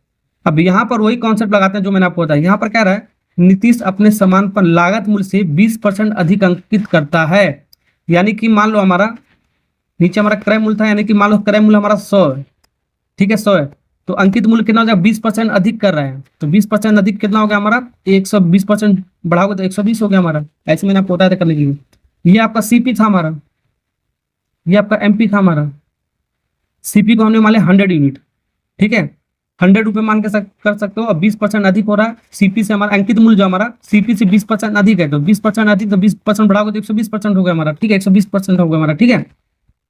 अब यहाँ पर वही कॉन्सेप्ट लगाते हैं जो मैंने आपको बताया। यहाँ पर क्या रहा है, नीतीश अपने सामान पर लागत मूल्य से 20% अधिक अंकित करता है, यानी कि मान लो हमारा नीचे हमारा क्रय मूल्य था, यानी कि मान लो क्रय मूल्य हमारा 100 है, ठीक है, 100 है, तो अंकित मूल्य कितना हो जाएगा, 20% अधिक कर रहे हैं, तो 20% अधिक कितना हो गया हमारा, 120% बढ़ाओगे तो 120 हो गया हमारा। ऐसे मैंने आपको बताया था करने के लिए। ये आपका सीपी था हमारा, ये आपका एमपी था हमारा। सीपी को हमने मान लिया 100 यूनिट, ठीक है, 100 रुपये मान के कर सकते हो, और 20% अधिक हो रहा है सीपी से, हमारा अंकित मूल्य जो हमारा सीपी से 20% अधिक है, तो 20% अधिक, तो 20% बढ़ाओगे तो 120% हो गया हमारा, ठीक है, 120% हो गया हमारा, ठीक है।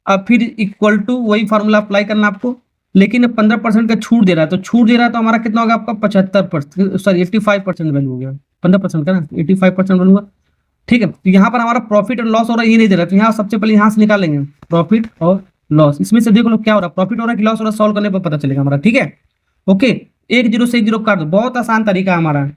अब फिर इक्वल टू वही फार्मूला अप्लाई करना आपको, लेकिन 15% का छूट दे रहा है, तो छूट दे रहा है तो हमारा कितना होगा आपका 75%, सॉरी 85% वैल्यू हो गया, 15% का ना 85% वैल्यू हुआ, ठीक है। तो यहाँ पर हमारा प्रॉफिट और लॉस हो रहा है, ये नहीं दे रहा है, तो यहाँ सबसे पहले यहाँ से निकालेंगे प्रॉफिट और लॉस। इसमें से देख लो क्या हो रहा है, प्रॉफिट हो रहा है कि लॉस हो रहा है, सॉल्व करने पर पता चलेगा हमारा, ठीक है। ओके, 1 0 से 1 0 काट दो, बहुत आसान तरीका है हमारा।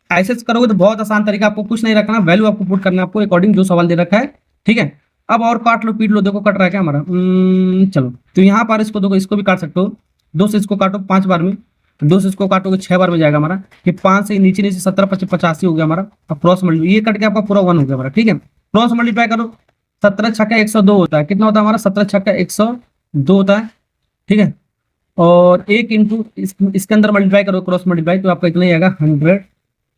ऐसे करोगे तो बहुत आसान तरीका, आपको कुछ नहीं रखना, वैल्यू आपको पुट करना आपको अकॉर्डिंग जो सवाल दे रखा है, ठीक है। अब और काट लो, पीट लो, देखो कट रहा है क्या हमारा, चलो तो यहाँ पर इसको देखो, इसको भी काट सकते हो, 2 से इसको काटो 5 बार में, 2 से इसको काटोगे 6 बार में जाएगा हमारा, ये 5 से नीचे नीचे 17 25 85 हो गया हमारा। अब क्रॉस मल्टीप्लाई, ये कट के आपका पूरा 1 हो गया हमारा, ठीक है। क्रॉस मल्टीप्लाई करो, 17 छक्का 102 होता है, कितना होता है हमारा, 17 छक्का 102 होता है, ठीक है। और 1 इंटू इसके अंदर मल्टीप्लाई करो, क्रॉस मल्टीप्लाई, तो आपका इतना ही आएगा 100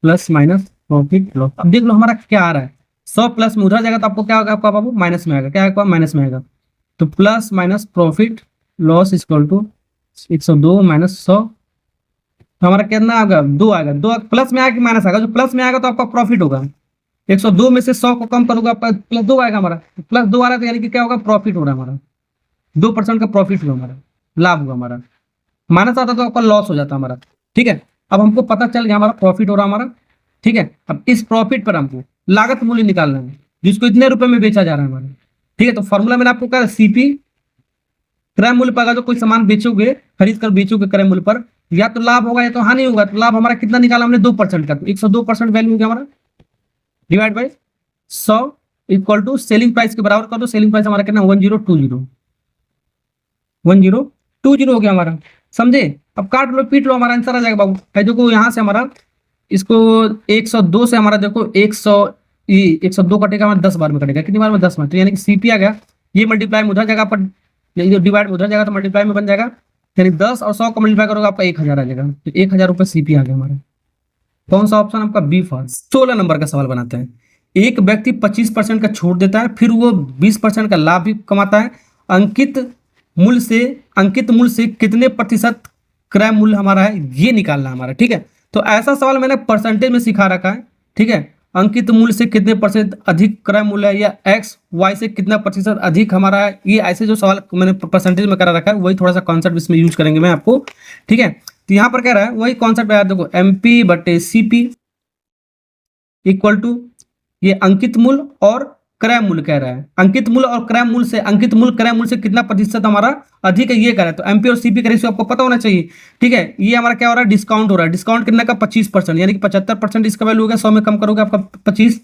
प्लस माइनस प्रॉफिट लॉस। अब देख लो हमारा क्या आ रहा है, 100 प्लस में उधर जाएगा तो आपको क्या होगा, आपका बाबू माइनस में आएगा, क्या आएगा माइनस में आएगा, तो plus minus profit loss equal to 102 minus 100, तो हमारा कितना आएगा, 2 आएगा, 2 प्लस में आएगा कि माइनस आएगा, जो प्लस में आएगा तो आपका प्रॉफिट होगा। 102 में से 100 को कम करोगे आपका प्लस 2 आएगा हमारा, प्लस 2 आ रहा है तो यानी कि क्या होगा, प्रॉफिट हो रहा है हमारा, 2% का प्रॉफिट होगा हमारा, लाभ होगा हमारा। माइनस आता तो आपका लॉस हो जाता हमारा, ठीक है। अब हमको पता चल गया हमारा प्रॉफिट हो रहा हमारा, ठीक है। अब इस प्रॉफिट पर हमको लागत मूल्य निकालना है, जिसको इतने रुपए में बेचा जा रहा है हमारा, ठीक है। तो फॉर्मूला मैंने आपको कहा, सीपी क्रय मूल्य पर अगर तो कोई सामान बेचोगे, खरीद कर बेचोगे क्रय मूल्य पर, या तो लाभ होगा या तो हानि होगा। तो लाभ हमारा कितना निकाला हमने, 2% का, तो 102% वैल्यू हो गया हमारा, divide by 100 equal to selling price के बराबर कर दो। सेलिंग प्राइस हमारा कितना 1020, 1020 हो गया हमारा, समझे। अब काट लो पीट लो, हमारा आंसर आ जाएगा बाबू। है देखो यहाँ से हमारा इसको 102 से हमारा देखो 102 कटेगा हमारा 10 बार में कटेगा, कितनी बार में 10 में, तो यानी कि सीपी आ गया। ये मल्टीप्लाई में उधर जगह पर, ये जो डिवाइड में उधर जाएगा तो मल्टीप्लाई में बन जाएगा, यानी 10 और 100 का मल्टीप्लाई करोगे आपका 1000 आ जाएगा, तो 1000 रुपये सीपी आ गया हमारा। कौन सा ऑप्शन आपका बी फर्स्ट। 16 नंबर का सवाल बनाते हैं। एक व्यक्ति 25% का छूट देता है, फिर वो 20% का लाभ भी कमाता है। अंकित अंकित मूल्य से कितने प्रतिशत क्रय मूल्य हमारा है, ये निकालना हमारा, ठीक है। तो ऐसा सवाल मैंने परसेंटेज में सिखा रखा है, ठीक है। अंकित मूल्य से कितने प्रतिशत अधिक क्रय मूल्य है, या एक्स वाई से कितना प्रतिशत अधिक हमारा है, ये ऐसे जो सवाल मैंने परसेंटेज में करा रखा है, वही थोड़ा सा कॉन्सेप्ट इसमें यूज करेंगे मैं आपको, ठीक है। तो यहाँ पर कह रहा है वही कॉन्सेप्ट है, देखो एमपी बटे सीपी इक्वल टू ये अंकित मूल्य और क्रय मूल्य कह रहा है। अंकित मूल्य और क्रय मूल्य से, अंकित मूल्य क्रय मूल्य से कितना प्रतिशत हमारा अधिक है ये कह रहा है। तो एमपी और सीपी का रेशियो आपको पता होना चाहिए, ठीक है। ये हमारा क्या हो रहा है, डिस्काउंट हो रहा है। डिस्काउंट कितना का 25%, यानी कि 75% इसका वैल्यू हो गया, 100 में कम करोगे आपका 25।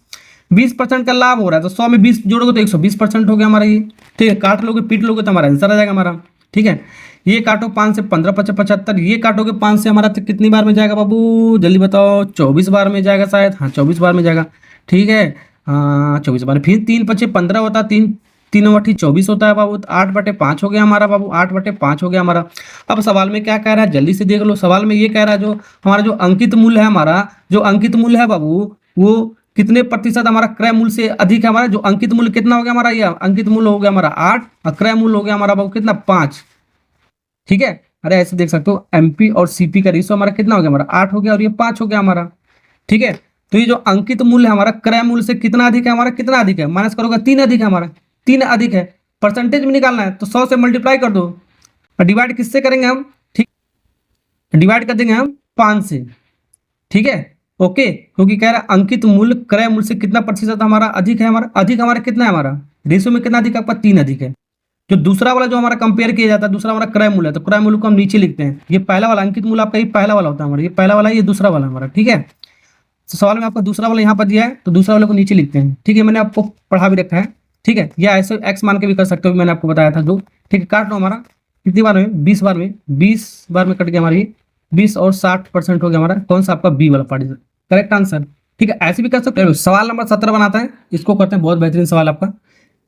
20% का लाभ हो रहा है, तो 100 में 20 जोड़ोगे तो 120% हो गया हमारा ये, ठीक है। काट लोगे पीट लोगे तो हमारा आंसर आ जाएगा हमारा, ठीक है। ये काटो 5 से 15 75, ये काटोगे 5 से हमारा तो कितनी बार में जाएगा बाबू, जल्दी बताओ, 24 बार में जाएगा शायद, हाँ 24 बार में जाएगा, ठीक है। हाँ 24 बार, फिर 3 पचे 15 होता है, 3 अठी 24 होता है बाबू, 8/5 हो गया हमारा बाबू, 8/5 हो गया हमारा। अब सवाल में क्या कह रहा है जल्दी से देख लो। सवाल में ये कह रहा है जो हमारा जो अंकित मूल्य है, हमारा जो अंकित मूल्य है बाबू, वो कितने प्रतिशत हमारा क्रय मूल्य से अधिक है। हमारा जो अंकित मूल्य कितना हो गया हमारा, ये अंकित मूल्य हो गया हमारा 8 और क्रय मूल्य हो गया हमारा बाबू कितना 5, ठीक है। अरे ऐसे देख सकते हो एमपी और सीपी का रेशियो हमारा कितना हो गया, हमारा 8 हो गया और ये 5 हो गया हमारा, ठीक है। तो ये जो अंकित मूल्य है हमारा क्रय मूल्य से कितना अधिक है, हमारा कितना अधिक है, माइनस करोगे 3 अधिक है हमारा, 3 अधिक है। परसेंटेज में निकालना है तो 100 से मल्टीप्लाई कर दो और डिवाइड किससे करेंगे हम, ठीक, डिवाइड कर देंगे हम 5 से, ठीक है, ओके। क्योंकि कह रहा है अंकित मूल्य क्रय मूल्य से कितना प्रतिशत हमारा अधिक है, हमारा अधिक हमारा कितना है, हमारा रेशियो में कितना अधिक है आपका 3 अधिक है। जो दूसरा वाला जो हमारा कंपेयर किया जाता है, दूसरा हमारा क्रय मूल्य है, तो क्रय मूल्य को हम नीचे लिखते हैं। ये पहला वाला अंकित मूल्य आपका ये पहला वाला होता है हमारा, ये पहला वाला ये दूसरा वाला हमारा, ठीक है। तो सवाल में आपका दूसरा वाला यहाँ पर दिया है तो दूसरा वाले को नीचे लिखते हैं, ठीक है। मैंने आपको पढ़ा भी रखा है, ठीक है। या ऐसे एक्स मान के भी कर सकते हो, मैंने आपको बताया था जो, ठीक है। काट लो हमारा कितनी बार में, 20 बार में, 20 बार में कट गया हमारा ये 20 और 60% हो गया हमारा। कौन सा आपका बी वाला पार्ट करेक्ट आंसर, ठीक है। ऐसे भी कर सकते हो। सवाल नंबर 17 बनाता है, इसको करते हैं, बहुत बेहतरीन सवाल आपका।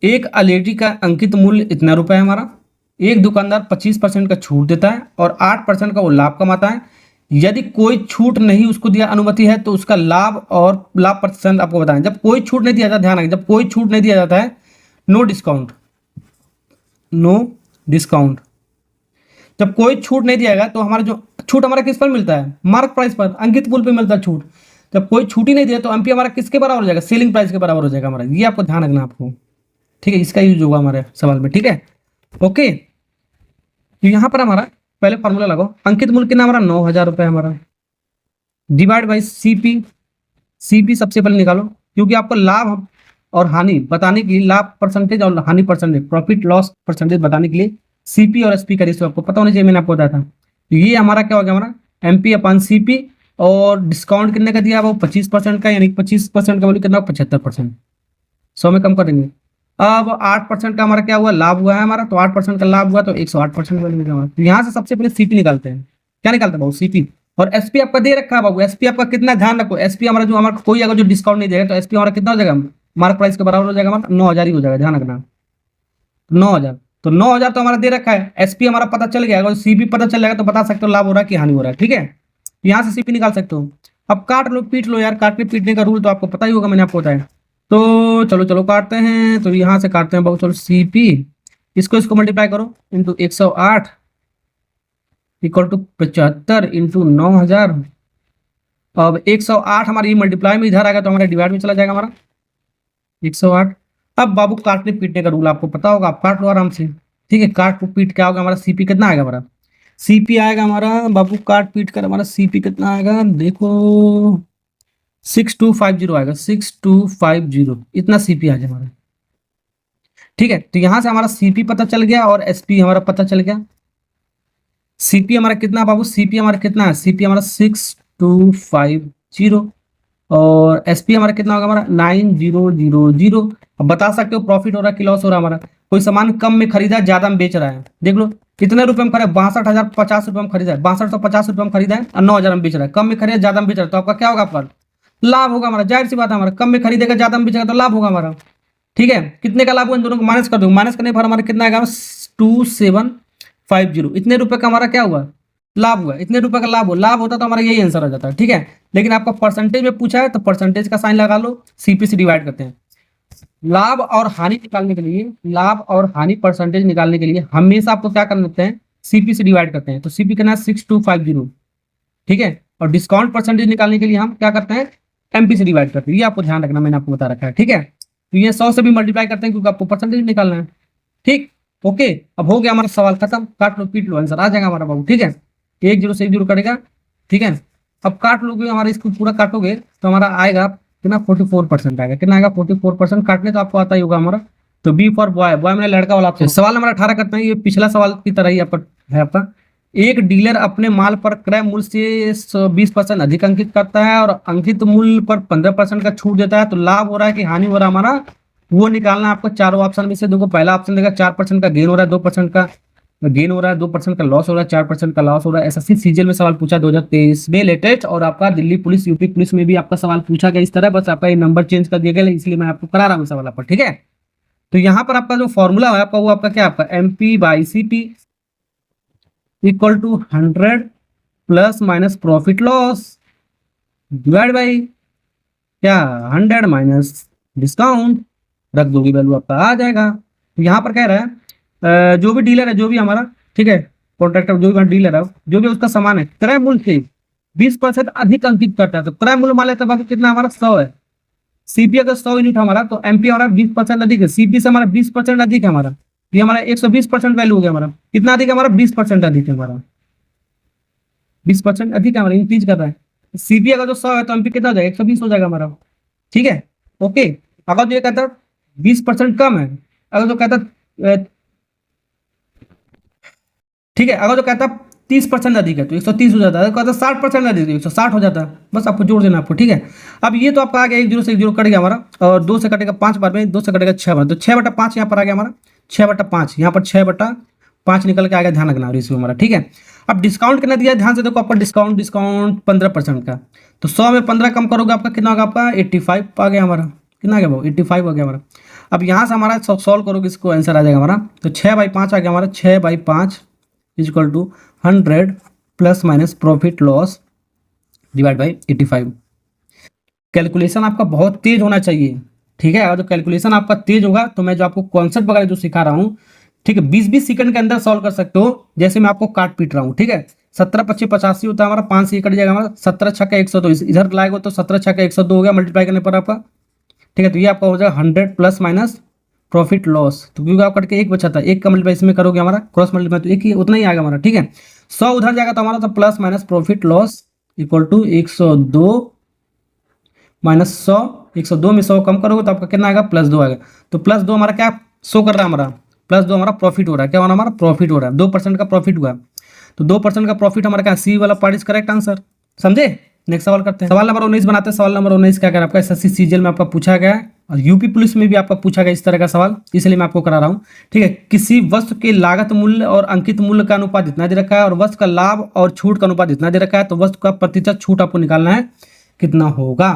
एक एलईडी का अंकित मूल्य इतना रुपए है हमारा, एक दुकानदार 25% का छूट देता है और 8% का वो लाभ कमाता है। यदि कोई छूट नहीं उसको दिया अनुमति है तो उसका लाभ और लाभ प्रतिशत आपको बताएं। जब कोई छूट नहीं दिया जाता, ध्यान रखें, जब कोई छूट नहीं दिया जाता है, नो डिस्काउंट, नो डिस्काउंट। जब कोई छूट नहीं दिया गया तो हमारा जो छूट हमारा किस पर मिलता है, मार्क प्राइस पर, अंकित मूल्य पर मिलता है छूट। जब कोई छूट ही नहीं दिया तो एमपी हमारा किसके बराबर हो जाएगा, सेलिंग प्राइस के बराबर हो जाएगा हमारा। ये आपको ध्यान रखना आपको, ठीक है। इसका यूज होगा हमारे सवाल में, ठीक है, ओके। तो यहाँ पर हमारा पहले फॉर्मूला लगाओ, अंकित मूल्य कितना हमारा 9000 रुपये हमारा, डिवाइड बाई सीपी। सीपी सबसे पहले निकालो, क्योंकि आपको लाभ और हानि बताने के लिए, लाभ परसेंटेज और हानि परसेंटेज, प्रॉफिट लॉस परसेंटेज बताने के लिए सीपी और एसपी का रेशियो आपको पता होना चाहिए, मैंने आपको बताया था। तो ये हमारा क्या हो गया, हमारा एमपी अपन सीपी, और डिस्काउंट कितने का दिया वो 25% का, यानी 25% का वैल्यू कितना 75%, 100 में कम कर देंगे। अब 8% का हमारा क्या हुआ, लाभ हुआ है हमारा, तो 8% का लाभ हुआ तो 108% वैल्यू मिलेगा हमारा। तो यहाँ से सबसे पहले सीपी निकालते हैं। क्या निकालते हैं बाबू, सीपी। और एसपी आपका दे रखा है बाबू, एसपी आपका कितना, ध्यान रखो, एसपी हमारा जो हमारा कोई अगर जो डिस्काउंट नहीं देगा तो एसपी हमारा कितना हो जाएगा, मार्क प्राइस के बराबर हो जाएगा हमारा, 9000 ही हो जाएगा, ध्यान रखना 9000। तो 9000 तो हमारा दे रखा है, एसपी हमारा पता चल गया, अगर सीपी पता चल जाएगा तो बता सकते हो लाभ हो रहा है कि हानि हो रहा है, ठीक है। यहाँ से सीपी निकाल सकते हो। अब काट लो पीट लो यार, काटने पीटने का रूल तो आपको पता ही होगा, मैंने आपको बताया। तो चलो चलो काटते हैं, तो यहाँ से काटते हैं बाबू, चलो सीपी, इसको मल्टीप्लाई करो इंटू 108 इक्वल टू 75 इंटू 9000। अब 108 हमारी मल्टीप्लाई में इधर आएगा तो हमारा डिवाइड में चला जाएगा हमारा 108। अब बाबू काटने पीटने का रूल आपको पता होगा, आप काट लो आराम से, ठीक है। काट पीट क्या होगा हमारा, सीपी कितना आएगा हमारा, सीपी आएगा हमारा बाबू, काट पीट कर हमारा सीपी कितना आएगा देखो, 6250 आएगा, 6250, इतना सीपी आ जाए हमारा, ठीक है। तो यहां से हमारा सीपी पता चल गया और एसपी हमारा पता चल गया। सीपी हमारा कितना बाबू, सीपी हमारा कितना है, सीपी हमारा 6250, और एसपी हमारा कितना होगा हमारा 9000। अब बता सकते हो प्रॉफिट हो रहा है कि लॉस हो रहा है हमारा। कोई सामान कम में खरीदा है, ज्यादा में बेच रहा है, देख लो कितने रुपए में खरीदा, 62,050 रुपये में खरीदा है, 6250 रुपये में खरीदा है और 9000 में बेच रहा है। कम में खरीदा, ज्यादा में बेच रहा है, तो आपका क्या होगा, आपका लाभ होगा हमारा। जाहिर सी बात है, हमारा कम में खरीदेगा, ज्यादा में बेचेगा तो लाभ होगा हमारा। ठीक है, कितने का लाभ हुआ, इन दोनों को माइनस कर दो, माइनस करने पर हमारा कितना आएगा, 2750। इतने रुपए का हमारा क्या हुआ, लाभ हुआ। इतने रुपए का लाभ हो, लाभ होता तो हमारा यही आंसर हो जाता है। ठीक है, लेकिन आपका परसेंटेज में पूछा है तो परसेंटेज का साइन लगा लो, सीपी से डिवाइड करते हैं। लाभ और हानि निकालने के लिए, लाभ और हानि परसेंटेज निकालने के लिए हमेशा आपको क्या करना होता है, सीपी से डिवाइड करते हैं। तो सीपी करना है 6250। ठीक है, और डिस्काउंट परसेंटेज निकालने के लिए हम क्या करते हैं, एमपी से डिवाइड करते हैं। ये आपको ध्यान रखना, मैंने आपको बता रखा है। ठीक है, तो ये 100 से भी मल्टीप्लाई करते हैं क्योंकि आपको परसेंटेज निकालना है। ठीक, ओके। अब हो गया हमारा सवाल खत्म, काट लो पीट लो, आंसर आ जाएगा हमारा बाबू। ठीक है, 10 से 10 कटेगा। ठीक है, अब काट लोगे हमारे, इसको पूरा काटोगे तो हमारा आएगा कितना, 44% आएगा। कितना आएगा, 44%। काटने तो आपको आता ही होगा हमारा। तो बी फॉर बॉय, बॉय मैंने लड़का वाला आपसे। सवाल नंबर 18 करते हैं, ये पिछला सवाल की तरह ही है आपका। एक डीलर अपने माल पर क्रय मूल्य से 20% अधिक अंकित करता है और अंकित मूल्य पर 15% का छूट देता है, तो लाभ हो रहा है कि हानि हो रहा है हमारा, वो निकालना है आपको। चारों ऑप्शन में से देखो, पहला ऑप्शन देगा 4% का गेन हो रहा है, 2% का गेन हो रहा है, 2% का लॉस हो रहा है, 4% का लॉस हो रहा है। एसएससी सीजीएल में सवाल पूछा 2023 में लेटेस्ट, और आपका दिल्ली पुलिस, यूपी पुलिस में भी आपका सवाल पूछा गया इस तरह। बस आपका ये नंबर चेंज कर दिया गया, इसलिए मैं आपको करा रहा हूँ सवाल आपका। ठीक है, तो यहाँ पर आपका जो फॉर्मूला है आपका, वो आपका क्या, आपका MP/CP equal to 100 plus minus profit loss divide by क्या, 100 माइनस डिस्काउंट, रख दोगे वैल्यू आपका आ जाएगा। तो यहाँ पर कह रहा है जो भी डीलर है, जो भी हमारा, ठीक है, कॉन्ट्रैक्टर जो भी डीलर है, जो भी उसका सामान है, क्रय मूल्य से 20% अधिक अंकित करता है। तो क्रय मूल्य मान लेते हैं बाकी कितना हमारा 100 है, सीपी अगर 100 यूनिट हमारा, तो एमपी हमारा 20% अधिक है, सीपी से हमारा 20% अधिक है हमारा। ये हमारा 120% वैल्यू हो गया हमारा। कितना अधिक है हमारा, 20% अधिक है हमारा, 20% अधिक है हमारा, इंक्रीज कर रहा है। सीपी अगर जो 100 है तो एमपी कितना हो जाएगा, 120 हो जाएगा हमारा। ठीक है, ओके। अगर जो ये कहता है 20% कम है, अगर जो कहता ठीक है, अगर जो कहता है 30% अधिक है तो 130 हो जाता है, कहता 60% अधिक है 160 हो जाता है। बस आपको जोड़ देना आपको। ठीक है, अब ये तो आपका आ गया, 1 0 से 1 0 कट गया हमारा, और 2 से कटेगा 5 बार में, 2 से कटेगा 6 बार, तो 6/5 यहाँ पर आ गया हमारा, 6/5 यहाँ पर 6/5 निकल के आ गया, ध्यान रखना रेशियो हमारा। ठीक है, अब डिस्काउंट कितना दिया, ध्यान से देखो, आपका डिस्काउंट 15% का, तो 100 में 15 कम करोगे आपका कितना होगा, आपका 85 आ गया हमारा। कितना आ गया भाव, 85 हो गया हमारा। अब यहाँ से हमारा सॉल्व करोगे, इसको आंसर आ जाएगा हमारा, तो 6/5 आ गया हमारा, 6/5 equal to 100 plus minus profit loss divide by 85। Calculation आपका बहुत तेज होना चाहिए। ठीक है, अगर जो कैलकुलेशन आपका तेज होगा तो मैं जो आपको कॉन्सेप्ट वगैरह जो सिखा रहा हूँ, ठीक है, 20-20 सेकंड के अंदर सॉल्व कर सकते हो, जैसे मैं आपको काट पीट रहा हूँ। ठीक है, 17×25 85 होता है हमारा, 5 से कट जाएगा हमारा, 17×6 102, इधर लाएगा तो 17×6 102 हो गया मल्टीप्लाई करने पर आपका। ठीक है, तो ये आपका हो जाएगा 100 प्लस माइनस प्रॉफिट लॉस, तो क्योंकि आप कट के 1 बचा था, 1 का मल्टीप्लाई इसमें करोगे हमारा, क्रॉस मल्टीप्लाई तो एक ही उतना ही आएगा हमारा। ठीक है, 100 उधर जाएगा तो हमारा तो plus minus profit loss equal to 102 minus 100, 102 में 100 कम करोगे तो आपका कितना आएगा, +2 आएगा। तो +2 हमारा क्या शो कर रहा है, हमारा +2 हमारा प्रॉफिट हो रहा है। क्या हो रहा है, हमारा प्रॉफिट हो रहा है, 2% का प्रॉफिट हुआ। तो 2% का प्रॉफिट हमारा क्या, सी वाला पार्ट इज करेक्ट आंसर। समझे, नेक्स्ट सवाल करते हैं। सवाल नंबर 19 बनाते हैं। सवाल नंबर 19 क्या कर आपका एसएससी सीजीएल में आपका पूछा गया है, और यूपी पुलिस में भी आपका पूछा गया इस तरह का सवाल, इसलिए मैं आपको करा रहा हूँ। ठीक है, किसी वस्तु के लागत मूल्य और अंकित मूल्य का अनुपात इतना दे रखा है, और वस्तु का लाभ और छूट का अनुपात इतना दे रखा है, तो वस्तु का प्रतिशत छूट आपको निकालना है, कितना होगा।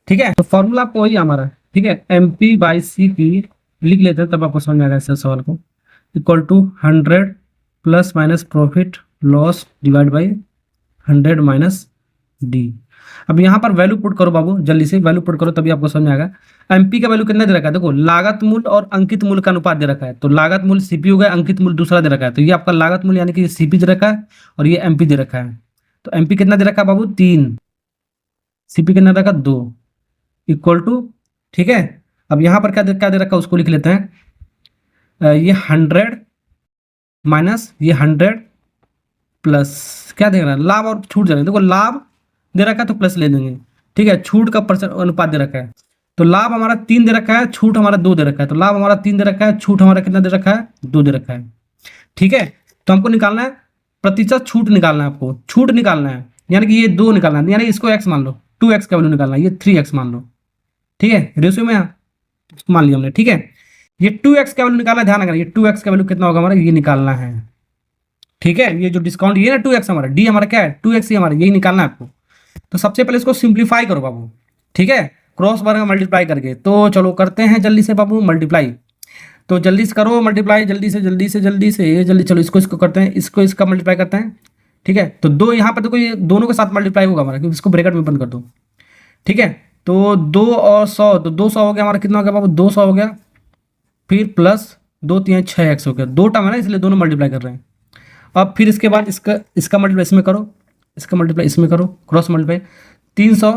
ठीक है, तो फॉर्मूला आपको वही हमारा, ठीक है, MP/CP लिख लेते हैं, तब आपको समझ में आएगा इस सवाल को। Equal to 100 plus minus profit loss divide by 100 minus D. अब यहाँ पर वैल्यू पुट करो बाबू, जल्दी से वैल्यू पुट करो, तभी आपको समझ में आएगा। MP का वैल्यू कितना दे रखा है, देखो लागत मूल्य और अंकित मूल्य का अनुपात दे रखा है, तो लागत मूल्य CP हो गया, अंकित मूल्य दूसरा दे रखा है, तो ये आपका लागत मूल्य यानी कि CP दे रखा है, और ये MP दे रखा है। तो MP कितना दे रखा है बाबू, 3, CP कितना दे रखा, 2, इक्वल टू, ठीक है। अब यहाँ पर क्या दे रखा है उसको लिख लेते हैं, ये 100 माइनस ये 100 प्लस क्या दे रहा है, लाभ और छूट दे रहा है। देखो लाभ दे रखा है तो प्लस ले देंगे, ठीक है। छूट का परसेंट अनुपात दे रखा है, तो लाभ हमारा 3 दे रखा है, छूट हमारा 2 दे रखा है, तो लाभ हमारा 3 दे रखा है, छूट हमारा कितना दे रखा है, 2 दे रखा है। ठीक है, तो हमको निकालना है प्रतिशत छूट, निकालना है आपको छूट निकालना है, यानी कि ये 2 निकालना है, यानी इसको x मान लो, 2x का वैल्यू निकालना है, ये 3x मान लो, ठीक है, रेशियो में मान लिया हमने, ठीक है। ये 2x का वैल्यू निकालना, ध्यान रखना, ये 2x का वैल्यू कितना होगा हमारा, ये निकालना है, ठीक है। ये जो डिस्काउंट ये ना 2x हमारा, डी हमारा क्या है 2x ही हमारा, यही निकालना है आपको। तो सबसे पहले इसको सिंप्लीफाई करो बाबू, ठीक है, क्रॉस बार का मल्टीप्लाई करके। तो चलो करते हैं जल्दी से बाबू मल्टीप्लाई, तो जल्दी से करो मल्टीप्लाई, जल्दी से जल्दी से जल्दी से जल्दी। चलो इसको करते हैं, इसको इसका मल्टीप्लाई करते हैं, ठीक है। तो दो यहाँ पर देखो, ये दोनों के साथ मल्टीप्लाई होगा हमारा, क्योंकि इसको ब्रैकेट में बंद कर दो, ठीक है। तो 2 और 100, तो 200 हो गया हमारा, कितना हो गया बाबू 200 हो गया, फिर प्लस 2 3 6x हो गया, दो टर्म है ना इसलिए दोनों मल्टीप्लाई कर रहे हैं। अब फिर इसके बाद इसका मल्टीप्लाई इसमें करो, इसका मल्टीप्लाई इसमें करो, क्रॉस मल्टीप्लाई 300,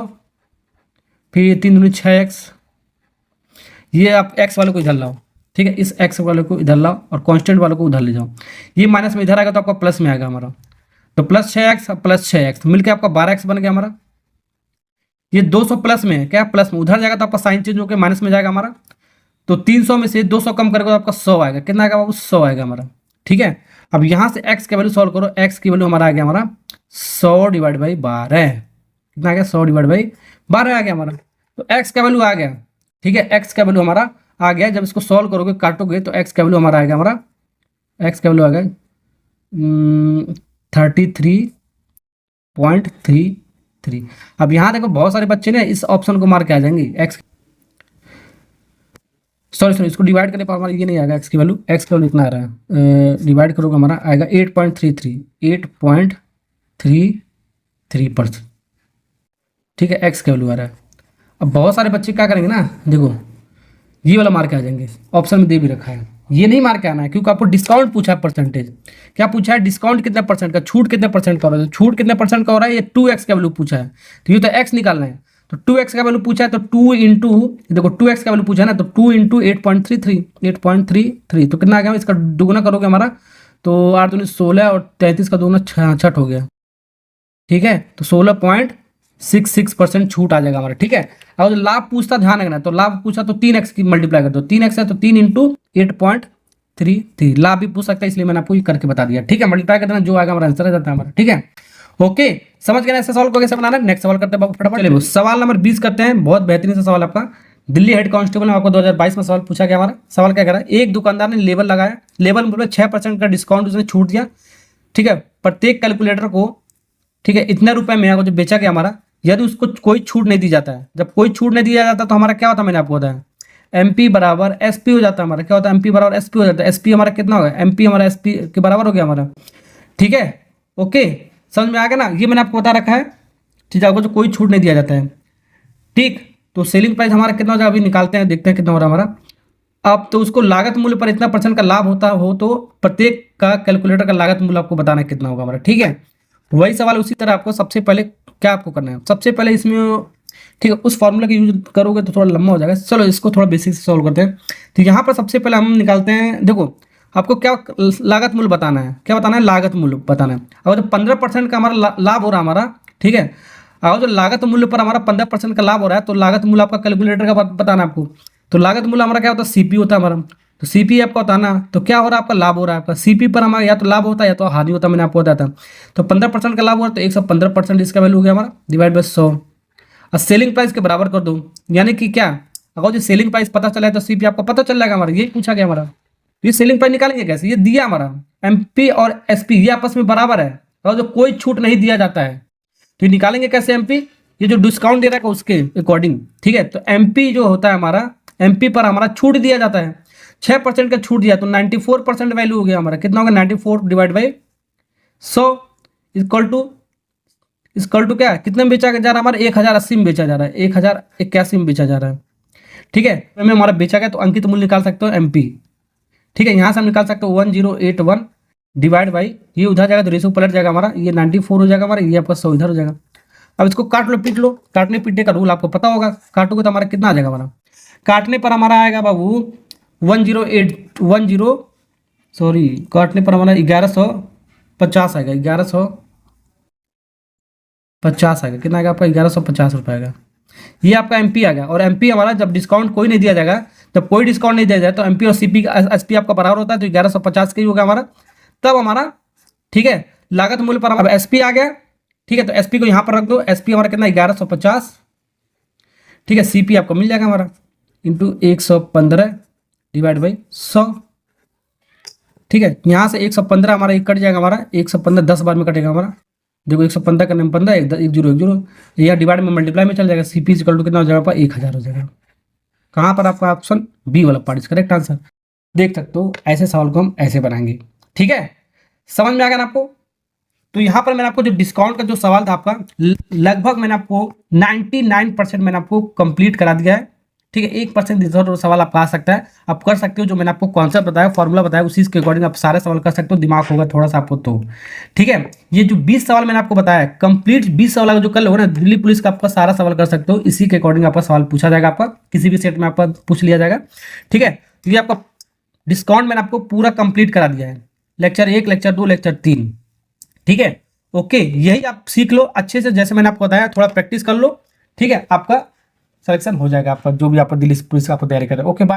फिर 3 दूनी 6x, ये आप x वाले को इधर लाओ, ठीक है, इस x वाले को इधर लाओ और कांस्टेंट वाले को उधर ले जाओ, ये माइनस में इधर आएगा तो आपका प्लस में आएगा हमारा, तो प्लस 6x प्लस 6x मिलकर आपका 12x बन गया हमारा। ये 200 प्लस में है, क्या प्लस में, उधर जाएगा तो आपका साइन चेंज होकर माइनस में जाएगा हमारा। तो 300 में से 200 कम करेगा तो आपका 100 आएगा, कितना आएगा बाबू 100 आएगा हमारा, ठीक है। अब यहाँ से x की वैल्यू सॉल्व करो, x की वैल्यू हमारा आ गया हमारा 100 डिवाइड बाई 12, कितना आ गया 100 डिवाइड बाई 12 आ गया हमारा। तो x का वैल्यू आ गया, ठीक है, x का वैल्यू हमारा आ गया। जब इसको सॉल्व करोगे काटोगे तो x का वैल्यू हमारा आएगा, हमारा x का वैल्यू आ गया 33.33। अब यहाँ देखो बहुत सारे बच्चे ने इस ऑप्शन को मार के आ जाएंगे, x सॉरी इसको डिवाइड करने पर हमारा ये नहीं आएगा, x की वैल्यू इतना आ रहा है, डिवाइड करोगे हमारा आएगा 8.33%, ठीक है, x का वैल्यू आ रहा है। अब बहुत सारे बच्चे क्या करेंगे ना, देखो ये वाला मार के आ जाएंगे, ऑप्शन में दे भी रखा है, ये नहीं मार के आना है, क्योंकि आपको डिस्काउंट पूछा है, परसेंटेज क्या पूछा है, डिस्काउंट कितने परसेंट का, छूट कितने परसेंट का हो रहा है, छूट कितने परसेंट का हो रहा है, ये 2x का वैल्यू पूछा है, तो ये तो x निकालना है। तो 2x का वैल्यू पूछा है, तो 2 इंटू, देखो 2x का वैल्यू पूछा है ना, तो 2 इंटू 8.33, तो कितना आ गया, इसका दुगुना करोगे हमारा, तो 8 दूनी 16 और 33 का दुगुना 66 हो गया, ठीक है। तो 16.66% छूट आ जाएगा हमारा, ठीक है। और लाभ पूछता ध्यान रखना, तो लाभ पूछा तो 3x की मल्टीप्लाई कर दो, 3x है तो 3 इंटू 8.33, लाभ भी पूछ सकता है, इसलिए मैंने आपको ये करके बता दिया, ठीक है। मल्टीप्लाई कर देना, जो आएगा हमारा आंसर आ जाता है हमारा, ठीक है। ओके, समझ गए ना ऐसे सवाल को कैसे बनाना है। नेक्स्ट सवाल करते हैं फटाफट, चलिए सवाल नंबर 20 करते हैं। बहुत बेहतरीन सा सवाल आपका, दिल्ली हेड कांस्टेबल में आपको 2022 में सवाल पूछा गया। हमारा सवाल क्या कह रहा है, एक दुकानदार ने लेबल लगाया, लेबल में 6% का डिस्काउंट उसने छूट दिया, ठीक है, प्रत्येक कैलकुलेटर को, ठीक है, इतने रुपए में जो बेचा गया हमारा, यदि उसको कोई छूट नहीं दी जाता है, जब कोई छूट नहीं दिया जाता तो हमारा क्या होता है, मैंने आपको बताया MP बराबर SP हो जाता है हमारा, क्या होता है MP बराबर SP हो जाता है। SP हमारा कितना होगा, MP हमारा SP के बराबर हो गया हमारा, ठीक है। ओके, समझ में आ गया ना, ये मैंने आपको बता रखा है, ठीक है, आपको जो कोई छूट नहीं दिया जाता है, ठीक। तो सेलिंग प्राइस हमारा कितना हो जाएगा, अभी निकालते हैं, देखते हैं कितना हो रहा है हमारा। अब तो उसको लागत मूल्य पर इतना % का लाभ होता हो, तो प्रत्येक का कैलकुलेटर का लागत मूल्य आपको बताना है कितना होगा हमारा, ठीक है। वही सवाल उसी तरह आपको सबसे पहले क्या आपको करना है, सबसे पहले इसमें, ठीक है, उस फॉर्मूला का यूज करोगे तो थोड़ा लंबा हो जाएगा। चलो इसको थोड़ा बेसिक से सॉल्व करते हैं। तो यहाँ पर सबसे पहले हम निकालते हैं, देखो आपको क्या लागत मूल्य बताना है, क्या बताना है, लागत मूल्य बताना है। और जो 15% का हमारा लाभ हो रहा है हमारा, ठीक है, और जो लागत मूल्य पर हमारा 15% का लाभ हो रहा है, तो लागत मूल्य आपका कैलकुलेटर का बताना है आपको। तो लागत मूल्य हमारा क्या होता है, CP होता है हमारा, तो CP आपका बताना, तो क्या हो रहा है आपका लाभ हो रहा है आपका, CP पर हमारा या तो लाभ होता है या तो हानि होता है, मैंने आपको बताया था। तो 15% का लाभ हो रहा है, तो 115% इसका वैल्यू हो गया हमारा, डिवाइड बाय 100, और सेलिंग प्राइस के बराबर कर दो, यानी कि क्या, अगर जो सेलिंग प्राइस पता चला है तो CP आपका पता चल जाएगा हमारा, यही पूछा गया हमारा। ये सेलिंग प्राइस निकालेंगे कैसे, ये दिया हमारा MP और SP ये आपस में बराबर है, और जो कोई छूट नहीं दिया जाता है, तो ये निकालेंगे कैसे MP, ये जो डिस्काउंट दे रहा है उसके अकॉर्डिंग, ठीक है। तो MP जो होता है हमारा, MP पर हमारा छूट दिया जाता है, 6% का छूट दिया, तो 94% वैल्यू हो गया हमारा, कितना होगा 94 डिवाइड बाई 100 इक्वल टू क्या, कितने में बेचा जा रहा है हमारा, 1080 में बेचा जा रहा है, 1081 में बेचा जा रहा है, ठीक है। में हमारा बेचा गया, तो अंकित मूल्य निकाल सकते हो MP, ठीक है। यहाँ से हम निकाल सकते हो 1081 डिवाइड बाई, ये उधर जाएगा तो रेशो पलट जाएगा हमारा, ये 94 हो जाएगा हमारा, ये आपका 100 इधर हो जाएगा। अब इसको काट लो, पीट लो, काटने पीटने का रूल आपको पता होगा, काटोगे तो हमारा कितना आ जाएगा हमारा, काटने पर हमारा आएगा बाबू 10810, सॉरी काटने पर हमारा 1150 आएगा, 1150 आएगा, कितना आएगा आपका 1150 रुपये आएगा, ये आपका MP आ गया। और MP हमारा जब डिस्काउंट कोई नहीं दिया जाएगा, जब कोई डिस्काउंट नहीं दिया जाए तो MP और CP SP आपका बराबर होता है, तो 1150 का ही होगा हमारा, तब हमारा, ठीक है, लागत मूल्य पर हमारा SP आ गया, ठीक है, तो एसपी को यहाँ पर रख दो। एसपी हमारा कितना 1150। ठीक है, सीपी आपको मिल जाएगा हमारा इंटू 115 डिवाइड बाई 100। ठीक है, यहाँ से 115 हमारा एक कट जाएगा, हमारा 115 10 बार में कटेगा हमारा। देखो 115 करने में 15 एक जीरो एक जीरो, यह डिवाइड में मल्टीप्लाई में चल जाएगा। सीपी इक्वल टू कितना हो जाएगा आपका 1000 हो जाएगा। कहाँ पर आपका ऑप्शन बी वाला पार्ट इज करेक्ट आंसर। देख सकते हो ऐसे सवाल को हम ऐसे बनाएंगे। ठीक है, समझ में आ गया ना आपको। तो यहाँ पर मैंने आपको जो डिस्काउंट का जो सवाल था आपका लगभग मैंने आपको 99% मैंने आपको कंप्लीट करा दिया है। ठीक है, 1% रिजर्व सवाल आपका आ सकता है, आप कर सकते हो। जो मैंने आपको कॉन्सेप्ट बताया, फॉर्मूला बताया, उसी के अकॉर्डिंग आप सारे सवाल कर सकते हो, दिमाग होगा थोड़ा सा आपको तो। ठीक है, ये जो 20 सवाल मैंने आपको बताया कंप्लीट 20 सवाल जो कल होगा ना, दिल्ली पुलिस का आपका सारा सवाल कर सकते हो। इसी के अकॉर्डिंग आपका सवाल पूछा जाएगा, आपका किसी भी सेट में आपका पूछ लिया जाएगा। ठीक है, तो ये आपका डिस्काउंट मैंने आपको पूरा कंप्लीट करा दिया है, लेक्चर 1, लेक्चर 2, लेक्चर 3। ठीक है, ओके, यही आप सीख लो अच्छे से, जैसे मैंने आपको बताया, थोड़ा प्रैक्टिस कर लो। ठीक है, आपका सिलेक्शन हो जाएगा, आपका जो भी आपका दिल्ली पुलिस का आपको तैयारी कर रहे हो। Okay, bye.